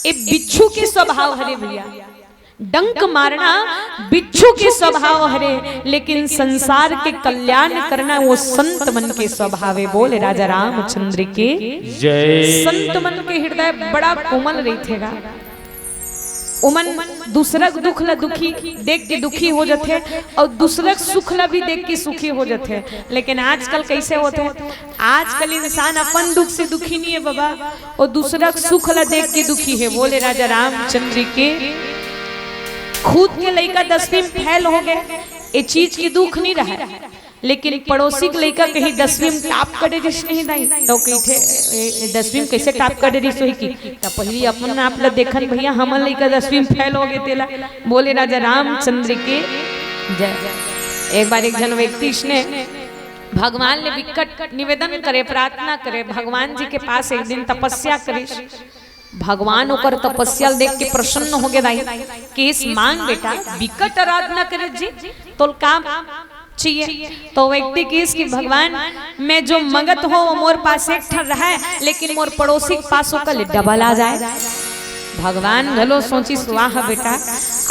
ये बिच्छू के स्वभाव हरे भैया, डंक मारना बिच्छू के स्वभाव हरे, लेकिन संसार के कल्याण करना वो संत मन के स्वभाव है। बोले राजा रामचंद्र के जय। संत मन के हृदय बड़ा कोमल रहीथेगा। उमन दूसरक दुख ला दुखी देख के दुखी हो जाते और दूसरक सुख ला भी देख के सुखी हो जाते। लेकिन आजकल कैसे होते हैं, आजकल इंसान अपन दुख से दुखी नहीं है बाबा, और दूसरक सुख ला देख के दुखी है। बोले राजा रामचंद्र के खुद के लड़का 10वीं में फेल हो गए, ये चीज की दुख नहीं रहा, लेकिन पड़ोसी के लड़का कहीं 10वीं में टॉप करे जैसे नहीं दाई तो कही थे 10वीं में कैसे टॉप करे रही सोई की तो पहली अपन आप ला देखन भैया हमन लड़का 10वीं में फेल हो गए तेला। बोले राजा रामचंद्र के जय। एक बार एक जन व्यक्ति ने भगवान ने विकट निवेदन करे, प्रार्थना करे, भगवान जी के पास एक दिन तपस्या करे। भगवान ओकर तपस्या देख के प्रसन्न हो गए दाई केस मांग बेटा विकट आराधना करे जी तो काम चाहिए। तो व्यक्ति की इसकी भगवान मैं जो मंगत हो वो मोर पास एक ठर रहा है, लेकिन मोर पड़ोसी के पास का डबल आ जाए। भगवान घलो सोची वाह बेटा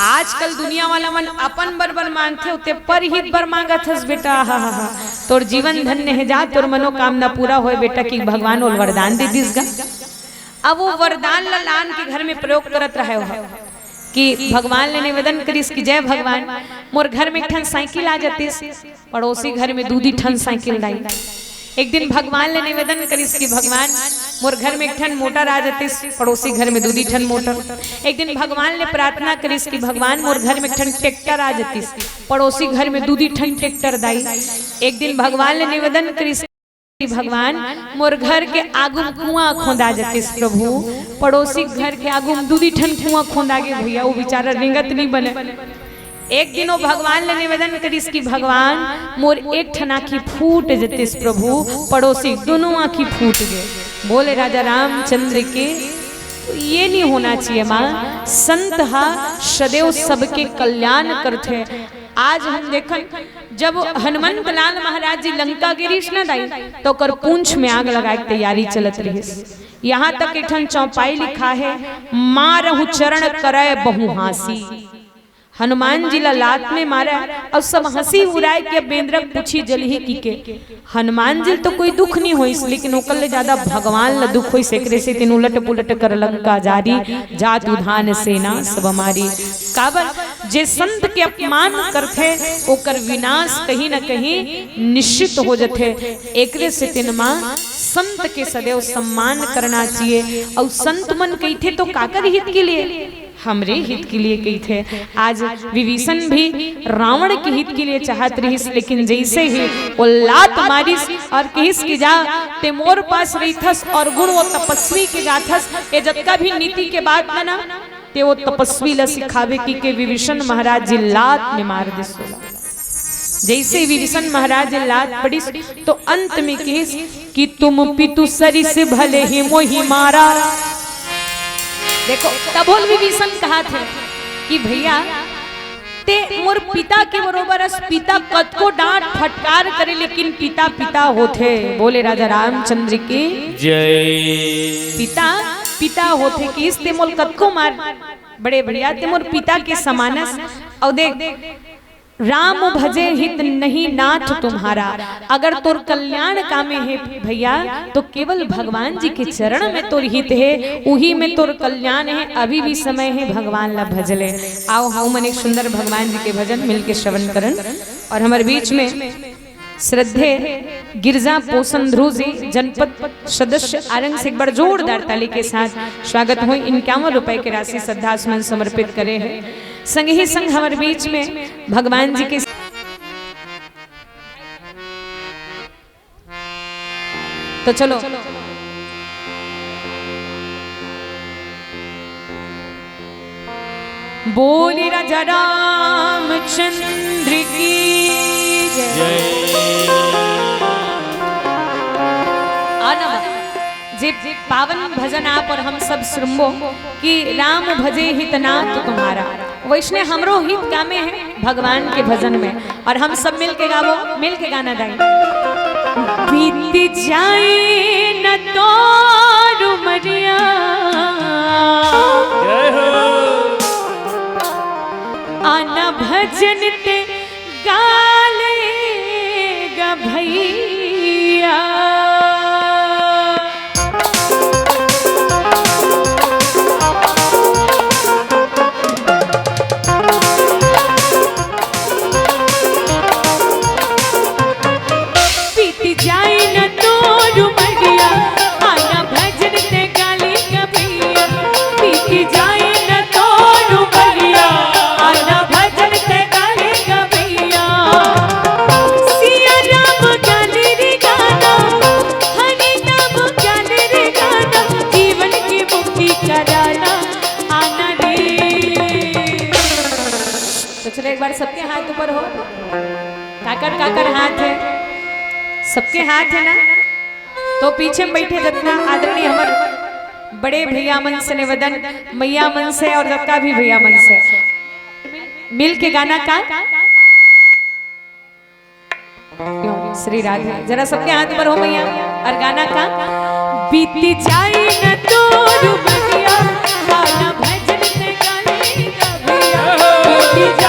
आजकल दुनिया वाला मन अपन बरबर मांगते होते पर हित बर मांगत हस बेटा। हा तोर जीवन धन्य है जा, तोर मनोकामना पूरा होए बेटा कि भगवान वो वरदान दे दिसगा। अब वो वरदान लान के घर में प्रयोग करत रहे हो कि भगवान ने निवेदन करिस कि जय भगवान मोर घर में एक ठन साइकिल आ जातीस, पड़ोसी घर में 2 ठन साइकिल लाई। एक दिन भगवान ने निवेदन करिस कि भगवान मोर घर में एक ठन मोटर आ जातीस, पड़ोसी घर में 2 ठन मोटर। एक दिन भगवान ने प्रार्थना करिस कि भगवान मोर घर में एक ठन ट्रैक्टर आ जातीस, पड़ोसी घर में 2 ठन ट्रैक्टर दाई। एक दिन भगवान ने निवेदन करिस भगवान मोर घर के आगू कुआं खोदा जाते प्रभु, पड़ोसी घर के आगू 2 ठन कुआं खोदा गे भैया वो बेचारा रिंगत नहीं बने। एक दिन वो भगवान ने निवेदन करिस कि भगवान मोर एक ठन आँखी फूट जते प्रभु, पड़ोसी दोनों आँखी फूट गए। बोले राजा रामचंद्र के ये नहीं होना चाहिए माँ, संत हा सदैव सबके कल्याण करते। आज हम देखन जब हनुमंत लाल महाराज जी लंका गिरीश न दाई तो कर पूंछ में आग लगाए तैयारी चलत रही। यहाँ तक एक ठन चौपाई लिखा है मारहु चरण करे बहु हासी। हनुमान जी ला लात में मारा और सब हंसी उड़ाए के बेंद्रक पूछी जलही की के। हनुमान जी तो कोई दुख नहीं होइस, लेकिन ओकर ले ज्यादा भगवान ला दुख होइस। एकरे से तीन उलट पुलट कर लंका जारी, जात उधान सेना सब मारी। काबर जे संत के अपमान करथे ओकर विनाश कहीं न कहीं निश्चित हो जाते। एकरे से तीन माँ संत के सदैव सम्मान करना चाहिए। और संत मन कहते तो काकर हित के लिए, हमरे हित के लिए कही थे। आज विभीषण भी रावण के हित के लिए चाहत रही, लेकिन जैसे ही वो लात मारिस और कहिस की जा ते मोर पास रहीथस और गुण वो तपस्वी के गाथस। ये जतका भी नीति के बात ना ते वो तपस्वी ला सिखावे की के विभीषण महाराज जी लात में मार दिस। जैसे विभीषण महाराज लात पड़ी तो अंत में कहिस कि तुम पितु सरिस भले ही मोहि मारा। देखो तब विभीषण कहा थे कि भैया ते मोर पिता के बरोबर पिता कद को डांट फटकार करे, लेकिन पिता पिता होते। बोले राजा रामचंद्र की जय। पिता पिता होते कि इस ते मोल कद को मार बड़े बढ़िया ते मोर पिता के समानस। और देख राम भजे हित नहीं नाथ तुम्हारा, अगर तोर कल्याण कामे है भैया तो केवल भगवान जी के चरण में तोर हित है, उही में तोर कल्याण है। अभी भी समय है भगवान ला भजले। आओ हम मन एक सुंदर भगवान जी के भजन मिलके श्रवण करन। और हमारे बीच में श्रद्धे गिरजा पोषण ध्रुव जी जनपद सदस्य आरंग से एक बार जोरदार ताली के साथ स्वागत हो। 51 रुपए की राशि श्रद्धा सुमन समर्पित करे हैं। संग ही संग हमारे बीच में भगवान जी के तो चलो बोली राजा रामचंद्र की जय। आना जे पावन भजन आप और हम सब सुनबो कि राम भजे हित नाथ तुम्हारा, वैष्णव हमरो हित कामे है भगवान के भजन में, और हम सब मिल के गावो, मिल के गाना गाएं। बीत जाए न तो रुमरिया आना भजन ते गाले गा भैया। एक बार सबके हाथ ऊपर हो, काकर काकर हाथ है, सबके हाथ है ना। तो पीछे बैठे जितना आदरणीय हमारे बड़े भैया मन से निवेदन, मैया मन से और जबका भी भैया मन से मिल के गाना का श्री राधे, जरा सबके हाथ ऊपर हो भैया, और गाना का बीती जाए न तो रुमरिया गाना भजन ते गाने गा भैया। बीती जाए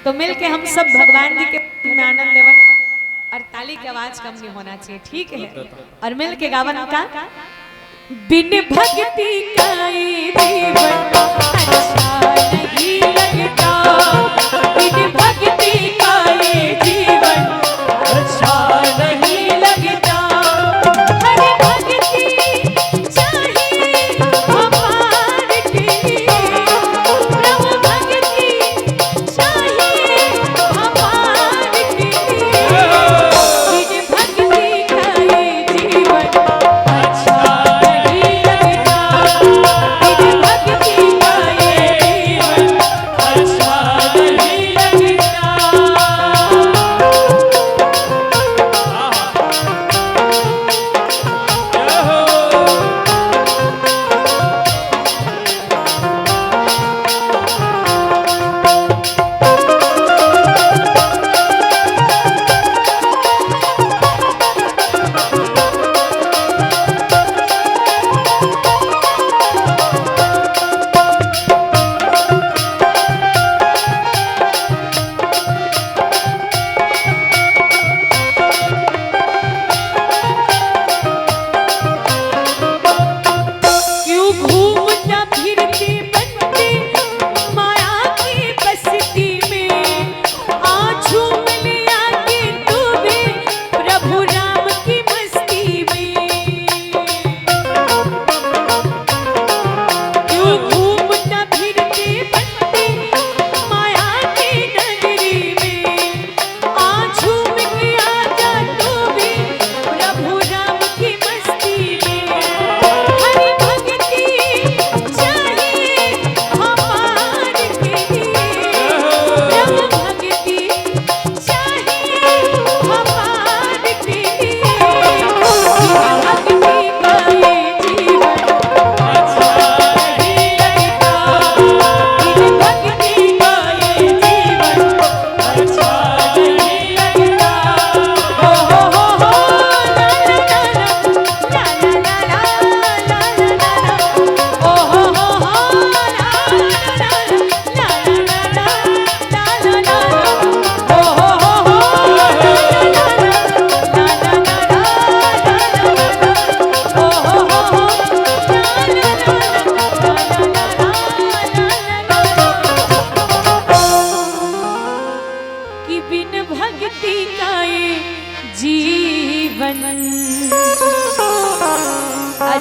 तो मिल के हम सब भगवान जी के में आनंद लेवन, और ताली की आवाज कम नहीं होना चाहिए, ठीक है। और मिल के गावन का बिन भक्ति का जीवन अच्छा नहीं लगता, बिन भक्ति का जीवन अच्छा नहीं लगता। हर भक्ति चाहिए अपार की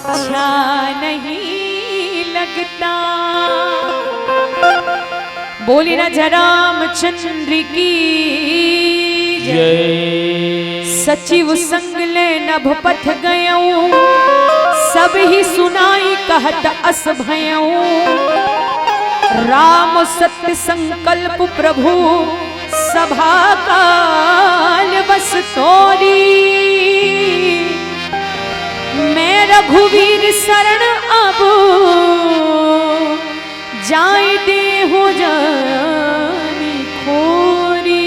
अच्छा नहीं लगता। बोले राजा रामचंद्र की जय। सचिव संग ले नभ पथ गयऊं, सब ही सुनाई कहत अस भयऊं। राम सत्य संकल्प प्रभु सभा काल बस तोरी। मैं रघुवीर शरण अब जाय दे हो जानी खोरी।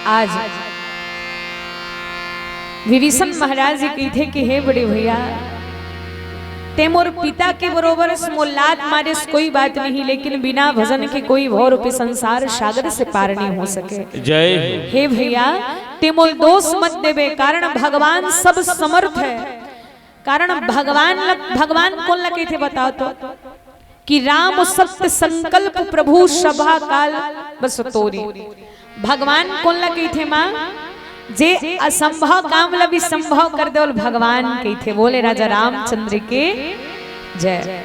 आज विभीषण महाराज जी कही थे कि हे बड़े भैया, ते मोर पिता के बरोबर मोलाद मारे कोई बात नहीं, लेकिन बिना भजन के कोई भव रूपी संसार सागर से पार नहीं हो सके। जय। हे भैया ते मोल दोष मत देवे, कारण भगवान सब समर्थ है। कारण भगवान कौन लगे थे बताओ तो, कि राम सत्य संकल्प प्रभु सभा काल बस तोरी। भगवान कौन लगे थे माँ, जे असंभव काम लभी संभव कर दे भगवान कही थे। बोले राजा रामचंद्र के जय।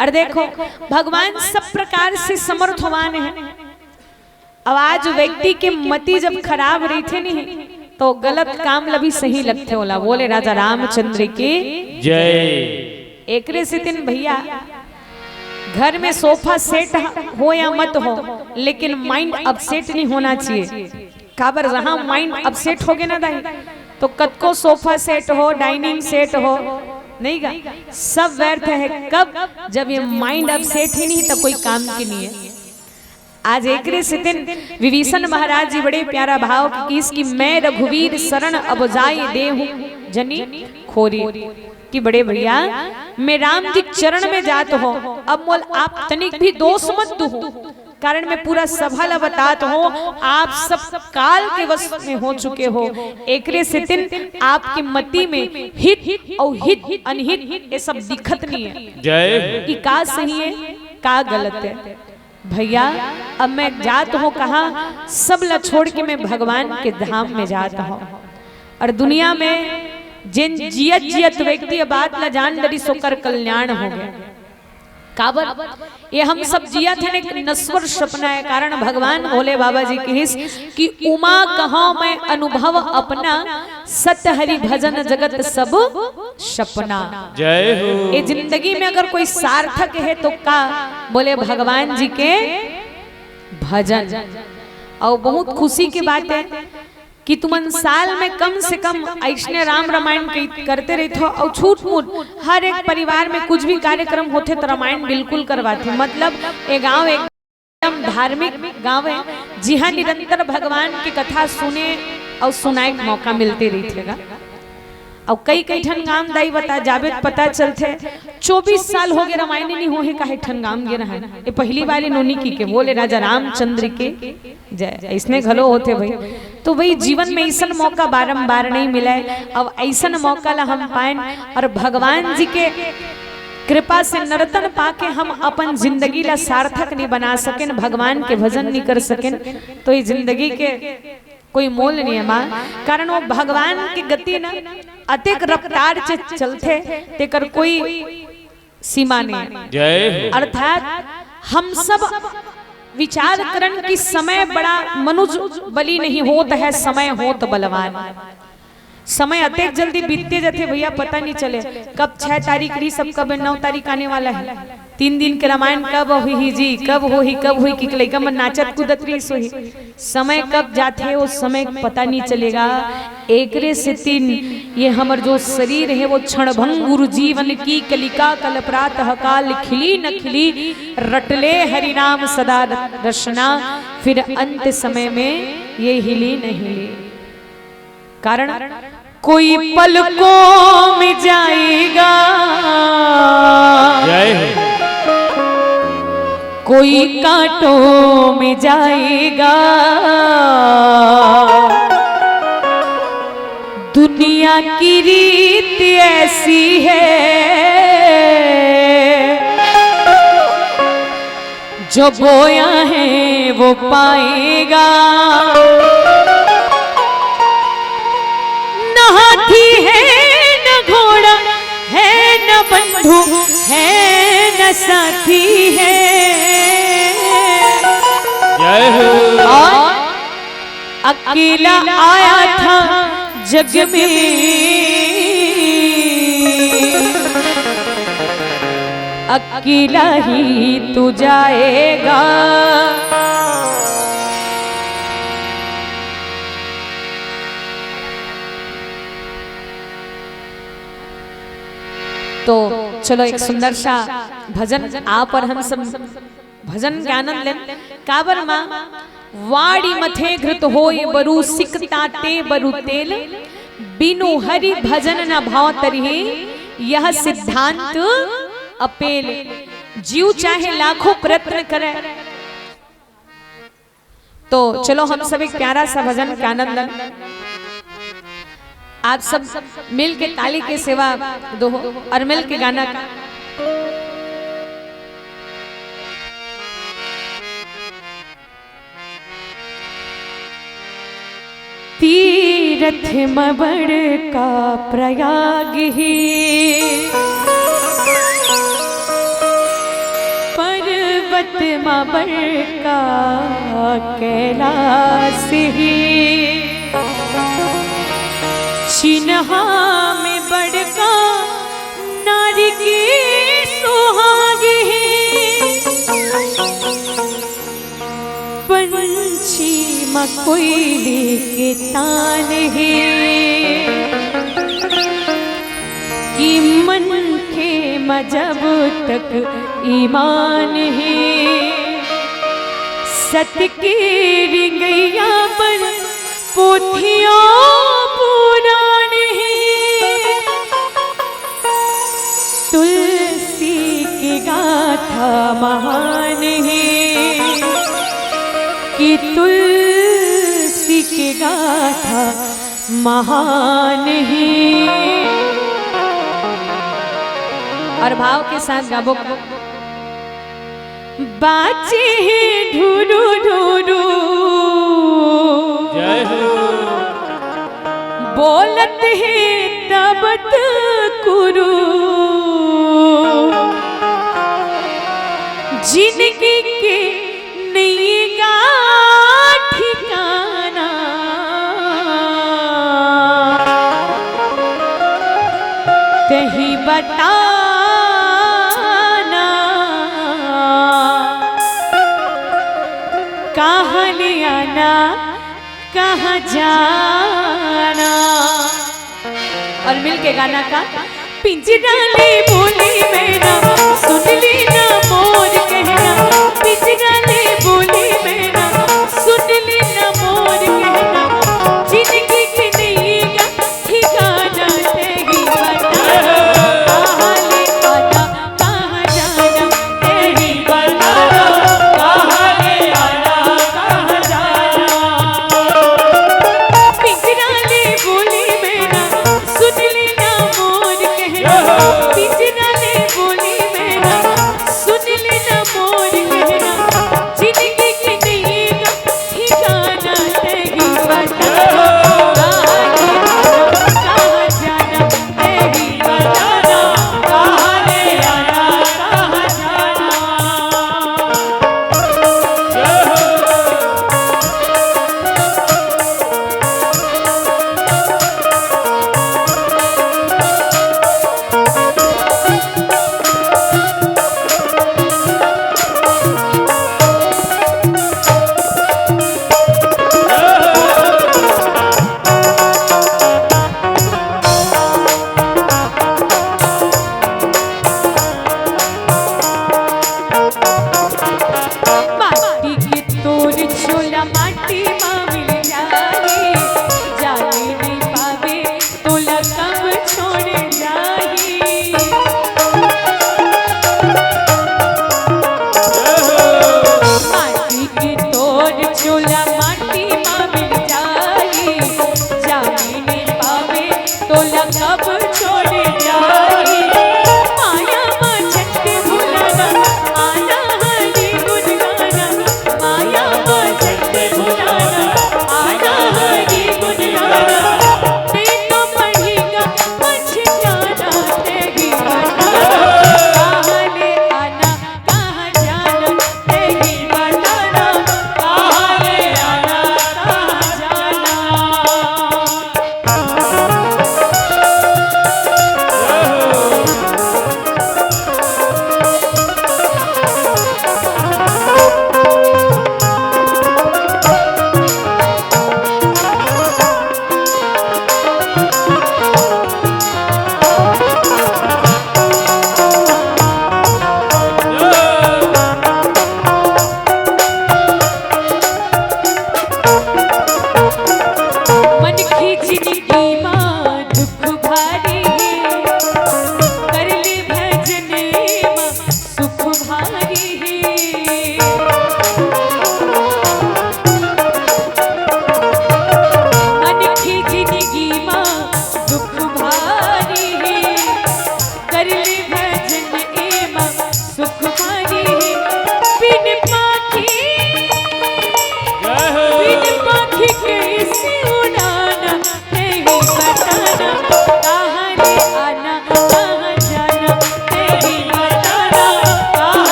और देखो भगवान सब प्रकार से समर्थवान है। अब आज व्यक्ति के मति जब खराब रही थे नहीं तो गलत काम लभी सही लगते होला। बोले राजा रामचंद्र के जय। एकरे से दिन भैया घर में सोफा सेट हो या मत हो, लेकिन माइंड अपसेट नहीं होना चाहिए। काबर जहां माइंड अपसेट हो गए ना दाई, तो कद को सोफा सेट हो, डाइनिंग सेट हो, नहीं गा सब व्यर्थ है। कब जब ये माइंड अपसेट ही नहीं तो कोई काम की नहीं है। आज एक दिन विभीषण महाराज जी बड़े प्यारा भाव की इसकी मैं रघुवीर शरण अब जाय देहूं जनी खोरी। कि बड़े भैया मैं राम जी चरण में जात हो, अब मोल आप तनिक भी दोष मत दो, कारण मैं पूरा सभा ला बतात हूँ। आप सब काल के वश में हो चुके हो। एकरे से दिन आपकी मति में हित और हित अनहित ये सब दिखत नहीं है। जय। कि का सही है का गलत है। भैया अब मैं जात हूँ कहाँ, सब ला छोड़ के मैं भगवान के धाम में जाता हूँ। और दुनिया में जिन जियत जियत व्यक्ति बात ला जान दरी सोकर कल्याण हो गया। काबर ये हम सब जिया थे ने नश्वर सपना है। कारण भगवान भोले बाबा जी की हिस कि उमा कहाँ मैं अनुभव अपना, सत्य हरि भजन जगत सब सपना। जय हो। ये जिंदगी में अगर कोई सार्थक है तो का बोले भगवान जी के भजन। और बहुत खुशी की बात है कि तुमन साल में कम से कम ऐसने राम रामायण करते रहते हो। और छूट मूट हर एक परिवार में कुछ भी कार्यक्रम होते तो रामायण बिल्कुल करवाते। मतलब ये गांव एकदम धार्मिक गांव है, जी हाँ निरंतर भगवान की कथा सुने और सुनाए मौका मिलते रहेगा। और कई कई ठन गाम दाई बता जावे पता चलते 24 साल हो गए रामायण नहीं हो है काहे ठन गाम गे रहा। ये पहली बार नोनी की के बोले राजा रामचंद्र के जय। इसने घलो होते भाई, तो भाई जीवन में ऐसा मौका बारंबार नहीं मिला है। अब ऐसा मौका ला हम पाए और भगवान जी के कृपा से नर्तन पाके हम अपन जिंदगी ला सार्थक नहीं बना सकें, भगवान के भजन नहीं कर सकें, तो ये जिंदगी के कोई मोल नहीं है माँ। कारण वो भगवान की गति ना अतिक रफ्तार से चलते तेकर कोई सीमा नहीं। जय। अर्थात हम सब विचार करन की समय बड़ा मनुष्य बली नहीं होता है, समय होत बलवान। समय अत्यंत जल्दी बीतते जाते भैया, पता नहीं चले कब 6 तारीख रही, सब कब 9 तारीख आने वाला है। 3 दिन के रामायण कब हुई जी, कब हुई कि लइका मन नाचत कूदत रही सोही। समय कब जाते वो समय पता नहीं चलेगा। एकरे से 3 ये हमर जो शरीर है वो क्षणभंगुर जीवन की कलिका कल प्रातः काल खिली न खिली, रटले हरि नाम सदा रसना, फिर अंत समय में ये हिली न हिली। कारण कोई पलकों में जाएगा, कोई कांटों में जाएगा, दुनिया की रीत ऐसी है जो बोया है वो पाएगा। बंधु है न साथी है। जय हो। और अकेला आया था जग में, अकेला ही तू जाएगा। तो चलो एक सुंदर सा भजन आप और हम सब भजन के आनंद लें। काबर मां वाड़ी मथे घृत होय बरु सिक ताते बरु तेल, बिनु हरि भजन न भाव तरही यह सिद्धांत अपेल। जीव चाहे लाखों प्रयत्न करे, तो चलो हम सब एक प्यारा सा भजन के आनंद लें। आप सब मिल के ताली के सेवा दो और मिल के गाना का। तीरथ मबड़ का प्रयाग ही, पर्वत मबड़ का कैलाश ही, चिन्हा में बड़का नारी की सुहागी, पंछी मकोयली के तान है, कि मन के मजब तक ईमान है, सत की रिंगैया पर पोथिया पुराण है, तुलसी की गाथा महान है, कि तुलसी की गाथा महान है। और भाव के साथ गाबो। बाजे ढूरू ढूरू, जय हो। बोलत है तबत कुरु, जिनकी के नहीं गा ठिकाना, कहीं बताना कहाँ ले आना कहाँ जाना। और मिल के गाना का। पिंजरा ले बोली मेरा सुन ली ना मोर कहना, पिंजरा ले बोली मेरा सुन ली ना मोर कहना, जिंदगी की नहीं ठिकाना तेरी बता, कहाँ ले आना कहाँ जाना तेरी बता, कहाँ ले आना कहाँ जाना। पिंजरा ले बोली मेरा सुन ली ना मोर कहना, पिंजरा ले बोली मेरा सुन ली ना मोर कहना,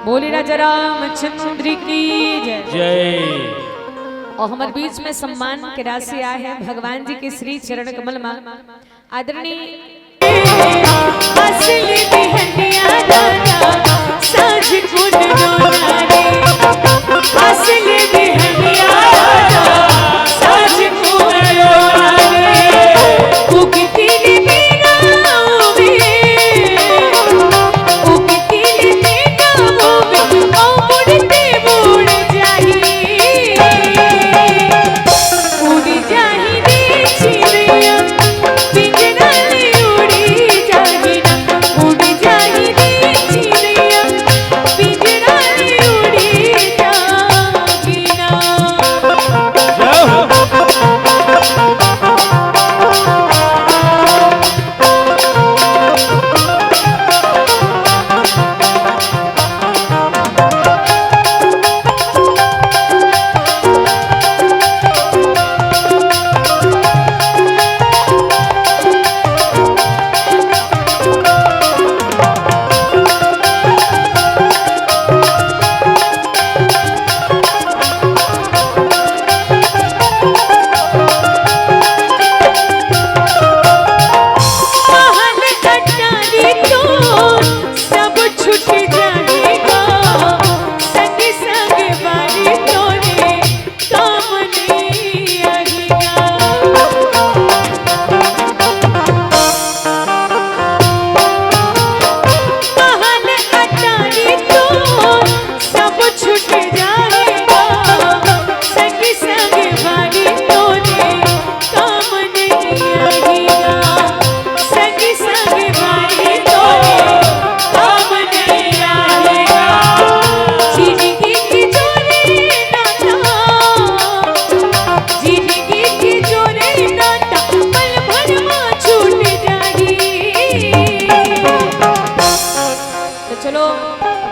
बोले राजा रामचंद्र की जय। जय। और हमारे बीच में सम्मान के राशि आए हैं भगवान जी के श्री चरण कमल में आदरणीय असली बिहनिया दादा साज कुन डोनारे असली बिहनिया दादा साज कुन डोनारे उगती नीना उबे उगती नीना उबे ओ मुड़ते मुड़ जाही उड़ जाही रे चिड़िया पिंजरा उड़ी जाही ना उड़ जाही रे चिड़िया पिंजरा उड़ी जाही ना। जय हो। महल कटारी तो सब छूट जाएगा संग संग बारी तोरे काम नहीं आएगा। महल कटारी तो सब छूट जाएगा संग संग बारी तोरे काम नहीं आएगा संग संग बारी तोरे काम नहीं आएगा। जिंदगी की जोरे नाता जिंदगी की जोरे नाता पल भर में छूट जाही। तो चलो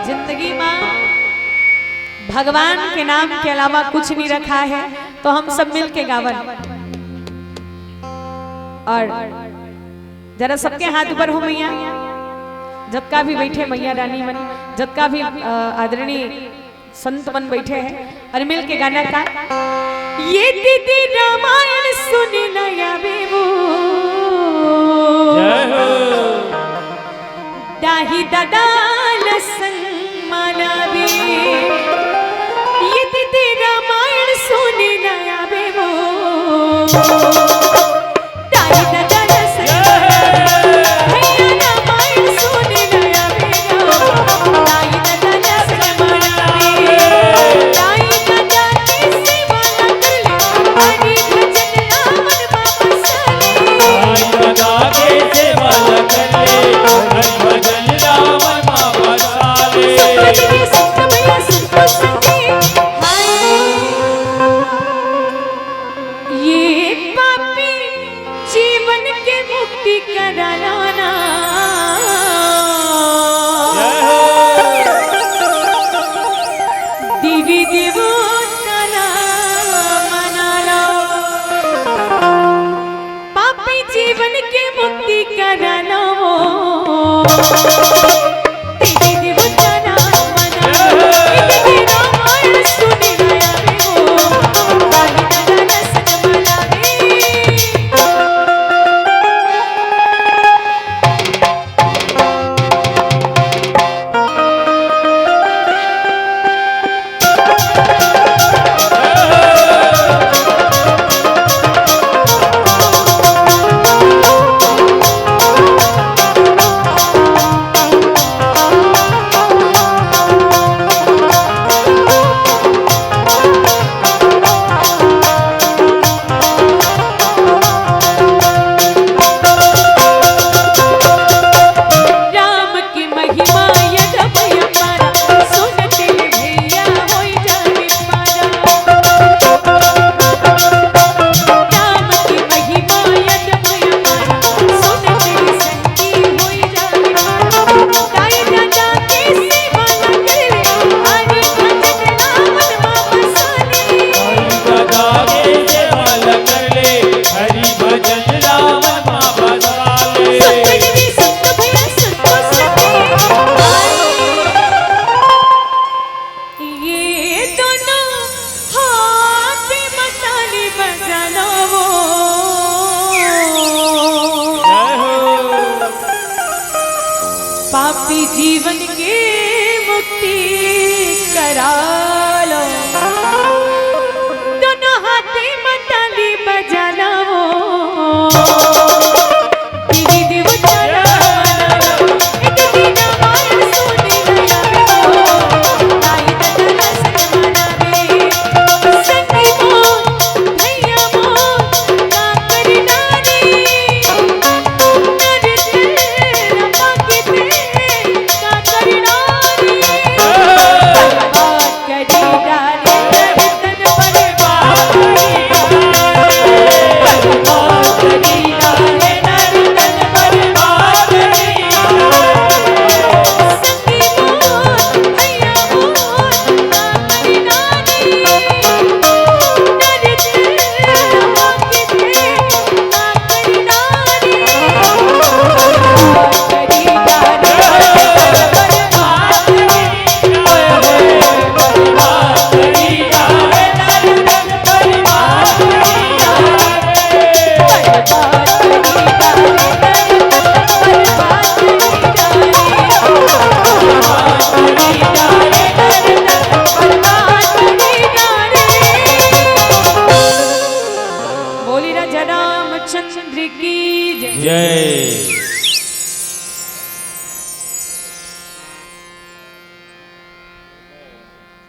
जिंदगी में भगवान के नाम के अलावा कुछ नहीं रखा है तो हम सब मिल के गावन और जरा सबके हाथ ऊपर हो मैया जब का भी बैठे मैया रानी मन जब का भी आदरणीय संत मन बैठे हैं और मिल के गाना का ये दीदी रामायण सुने नया बेबू जय हो। दाही दादा लसन मालावे ये दीदी रामायण सुने नया बेबू दाही दादा लसन भैया रामायण सुने नया बेबू दाही दादा लसन मालावे दाही दादा की सेवा कर ले हरि भजन रावण बाबा साले आई लगा के सेवा कर ले हरि भजन रावण बाबा साले। सतगुरु संत भैया संत संगे हाय ये पापी जीवन के मुक्ति कराना जय हो। देवी देवताना मनालो पापी जीवन के मुक्ति कराना देवी देवताना मनालो इतने रामायण सुने नया बेबो दाही दादा लसन मालावे।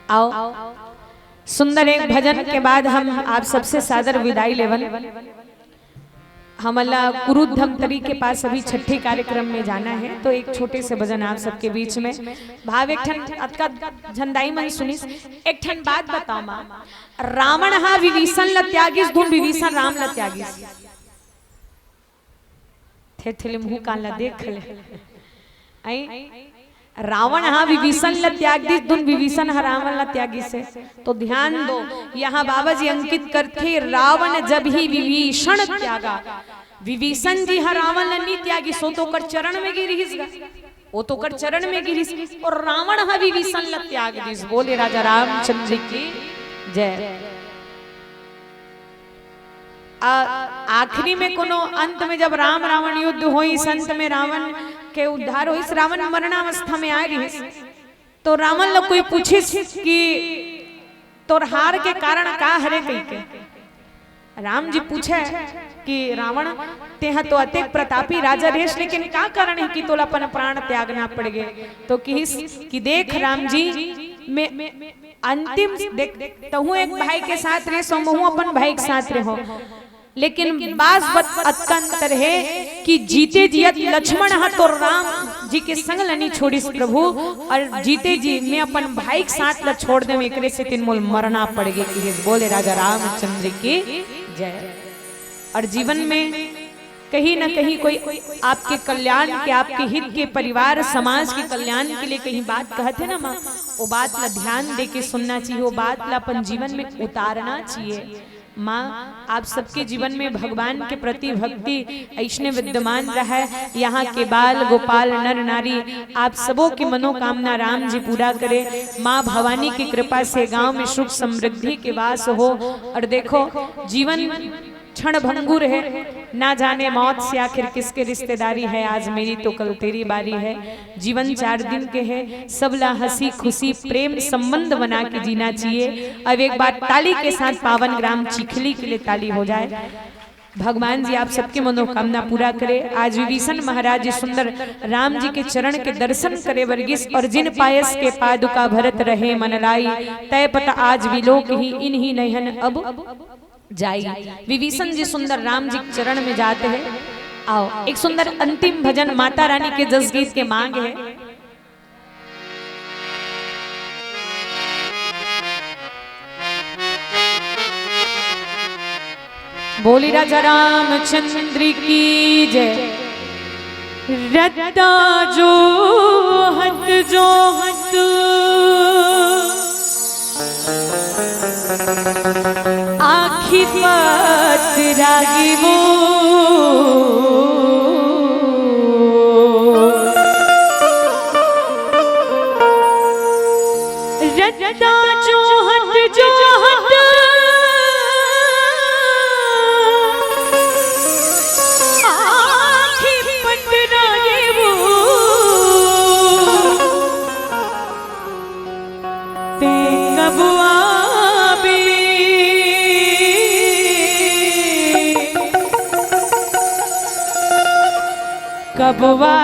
आओ सुंदर एक भजन के बाद हम आप सबसे सादर विदाई लेवन। हम अल्लाह कुरुधम तरी के पास अभी छठे कार्यक्रम में जाना है, तो एक छोटे से भजन आप सबके बीच में भाव एक ठन अतका झंडाई मन सुनिस। एक ठन बात बताओ मां, रावण हा विभीषण ल त्यागिस धुन विभीषण राम ल त्यागिस थे थेले मुंह कान ल देख ले आई रावण हा विभीषण ल त्यागिस धुन विभीषण हा रावण ल त्यागिस है। तो ध्यान दो यहाँ बाबा जी अंकित करते रावण जब ही विभीषण त्यागा, विभीषण जी हा रावण ल नहीं त्यागी सो तो कर चरण में गिरिस, वो तो कर चरण में गिरिस, और रावण हा विभीषण ल त्याग दिस। बोले राजा रामचंद्र की जय। आखिरी में कोनो अंत में जब राम रावण युद्ध होई, संत में रावण के उद्धार होई, रावण मरणावस्था में आ रही, तो रावण लोग कोई पूछे कि तोर हार के कारण का हरे कही के राम जी पूछे कि रावण तेहा तो अतेक प्रतापी राजा रेश, लेकिन का कारण है कि तोला अपन प्राण त्यागना पड़ गए। तो कि देख राम जी मैं अंतिम देख तहु एक भाई के साथ रहे सो महू अपन भाई के साथ रहो, लेकिन बास अंतर है कि जीते जियत लक्ष्मण हा तो राम जी के संग लनी छोड़िस प्रभु, और जीते जी मैं अपन भाई के साथ ल छोड़ दे एकरे से तीन मोल मरना पड़ गए। बोले राजा रामचंद्र की जय। और जीवन में कहीं ना कहीं कोई आपके कल्याण के, आपके हित के, परिवार समाज के कल्याण के लिए कहीं बात कहते ना माँ, वो बात ला ध्यान दे के सुनना चाहिए, वो बात ला अपन जीवन में उतारना चाहिए। माँ आप सबके जीवन में भगवान के प्रति भक्ति ऐसने विद्यमान रहा है। यहाँ के बाल गोपाल नर नारी आप सबों की मनोकामना राम जी पूरा करे। माँ भवानी की कृपा से गांव में सुख समृद्धि के वास हो। और देखो जीवन क्षण भंगुर है, ना जाने मौत से आखिर किसके रिश्तेदारी है, आज मेरी तो कल तेरी बारी है। जीवन 4 दिन के है, सबला हंसी खुशी प्रेम संबंध बना के जीना चाहिए। अब एक बार ताली के साथ पावन ग्राम चिखली के लिए ताली हो जाए। भगवान जी आप सबके मनोकामना पूरा करे। आज विभीषण महाराज जी सुंदर राम जी के चरण के दर्शन करे वर्गिस, और जिन पायस के पादुका भरत रहे मनलाई, तय पता आज विलोक ही इन्हीं नयन अब जाई। विभीषण जी सुंदर राम जी चरण में जाते हैं। आओ एक सुंदर अंतिम भजन माता रानी के जस गीत के मांग है। बोली राजा रामचंद्र की जय। रत्ता जो हत आखी पत रागी वो रत्ता जो हत आखी पत रागी वो ते कबुआ कबवा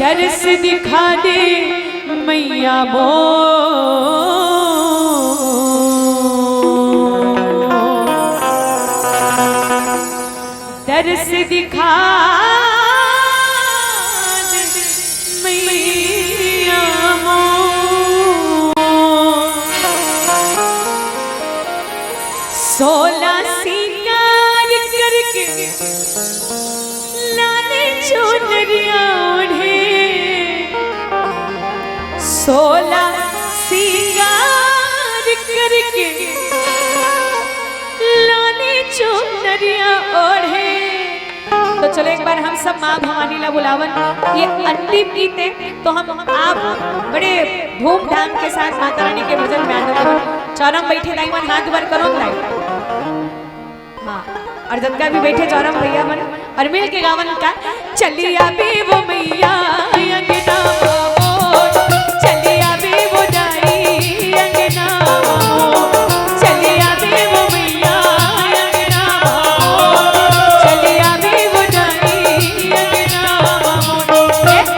दर्श दिखा दे मैया मो, दर्श दिखा दे मैया मो। सोलह सिंगार करके लाने चुनरिया ओढ़े, 16 सिंगार करके लाने चुनरिया ओढ़े। तो चलो एक बार हम सब माँ भवानी ला बुलावन, ये अंतिम गीत है, तो हम आप बड़े धूमधाम के साथ माता रानी के भजन में आनंद। चौरम बैठे दाई मन हाथ बर करो दाई, हाँ और जगह भी बैठे चौरम भैया मन, और मिल के गावन का चलिया भी वो मैया अंगना मोर, चलिया भी वो जाई अंगना मोर, चलिया भी वो मैया अंगना मोर, चलिया भी वो जाई अंगना मोर।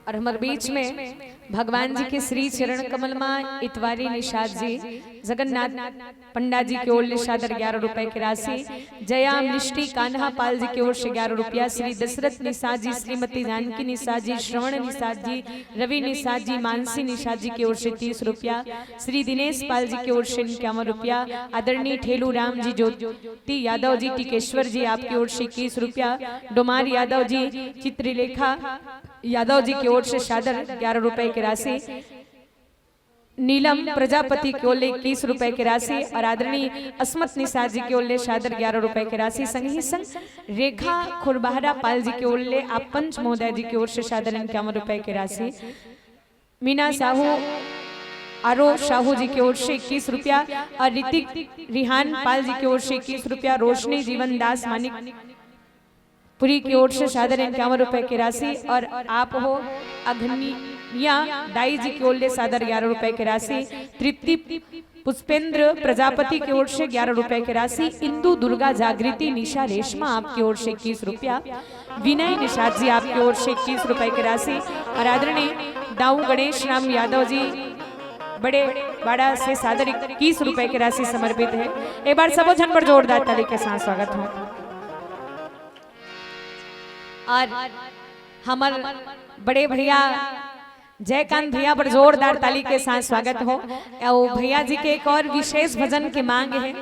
और हमारे बीच में भगवान जी के श्री चरण कमल में इतवारी निषाद जी, जगन्नाथ पंडा जी की ओर निषाद 11 रुपए की राशि, जया मिष्टी कान्हा पाल जी की ओर से 11 रुपया, श्री दशरथ निषाद जी, श्रीमती जानकी निषाद जी, श्रवण निषाद जी, रवि निषाद जी, मानसी निषाद जी की ओर से 30 रुपया, श्री दिनेश पाल जी की ओर से 51 रुपया, आदरणीय ठेलू राम जी ज्योति यादव जी टिकेश्वर जी आपकी ओर से 21 रुपया, डोमार यादव जी, चित्रलेखा यादव जी की ओर से शादर 11 रुपए की राशि, नीलम प्रजापति की ओर 21 रुपए की राशि और आदरणीय अस्मत निषाद जी की ओर शादर 11 रुपए की राशि, संग ही संग रेखा खुरबहरा पाल जी की ओर आप पंच महोदय जी की ओर से शादर 51 रुपए की राशि, मीना साहू आरो शाहू जी की ओर से 21 रुपया और ऋतिक रिहान पाल जी की ओर से 21 रुपया, रोशनी जीवन दास मानिक पुरी की ओर से शादर 51 रुपए की राशि और आप हो अघनिया दाई जी की ओर से शादर 11 रुपए की राशि, तृप्ति पुष्पेंद्र प्रजापति की ओर से 11 रुपए की राशि, इंदु दुर्गा जागृति निशा रेशमा आपकी ओर से 21 रुपया, विनय निषाद जी आपकी ओर से 21 रुपए की राशि और आदरणीय दाऊ गणेश राम यादव जी बड़े बाड़ा से शादर 21 रुपए की राशि समर्पित है। एक बार सबो जन पर जोरदार ताली के साथ स्वागत हो। और हमार बड़े भैया जयकांत भैया पर जोरदार ताली के साथ स्वागत हो। भैया जी के एक और विशेष भजन के मांग है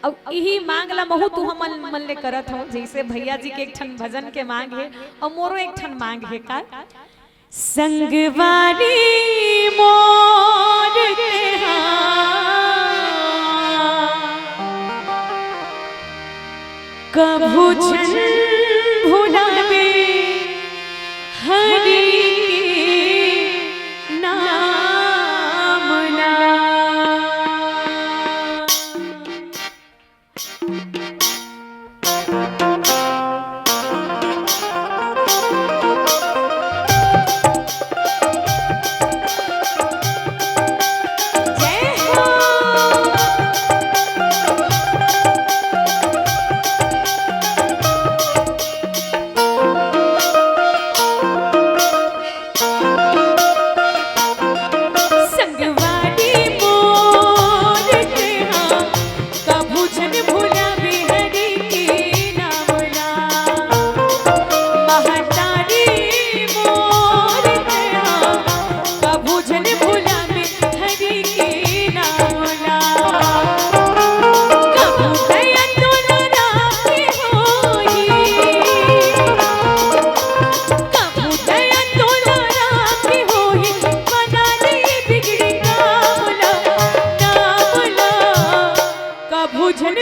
और यही मांग ला महू तू हम मन ले करत हो, जैसे भैया जी के एक ठन भजन के मांग है और मोरो एक ठन मांग है का संगवारी मोर तेहां, संगवारी मोर तेहां, कभू छन भुलावे हरि के नाम ना। कभू छन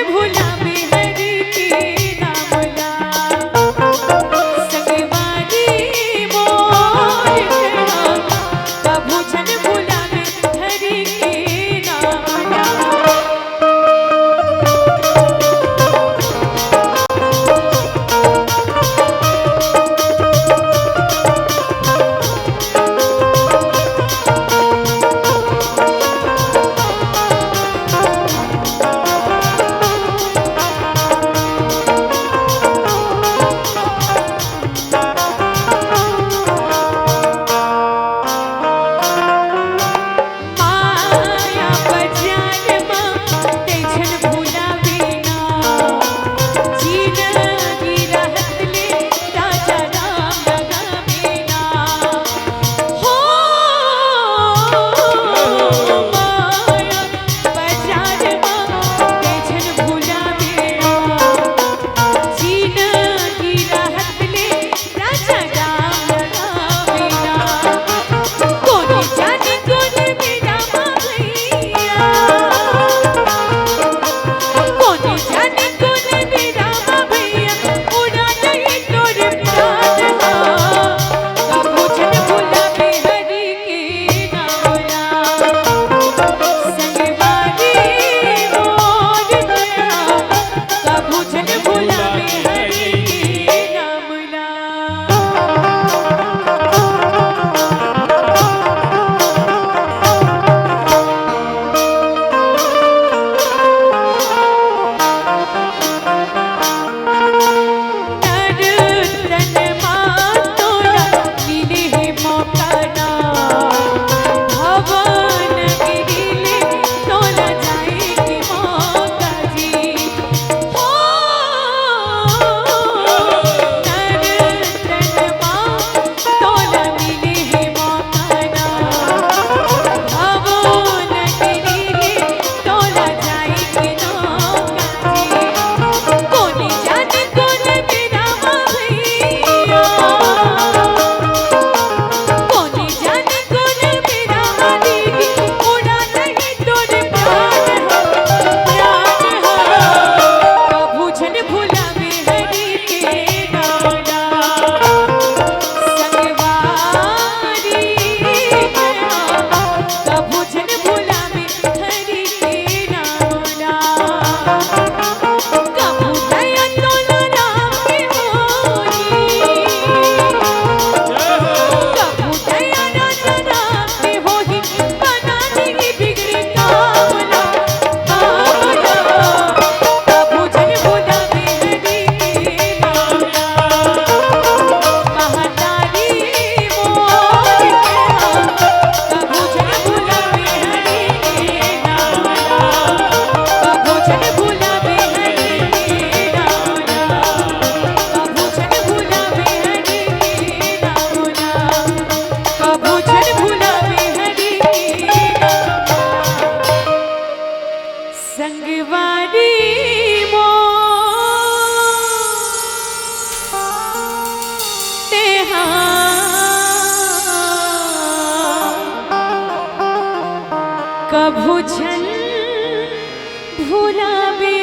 भुलावे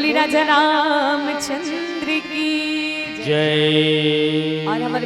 बोली राजा रामचंद्र की जय। और हमारे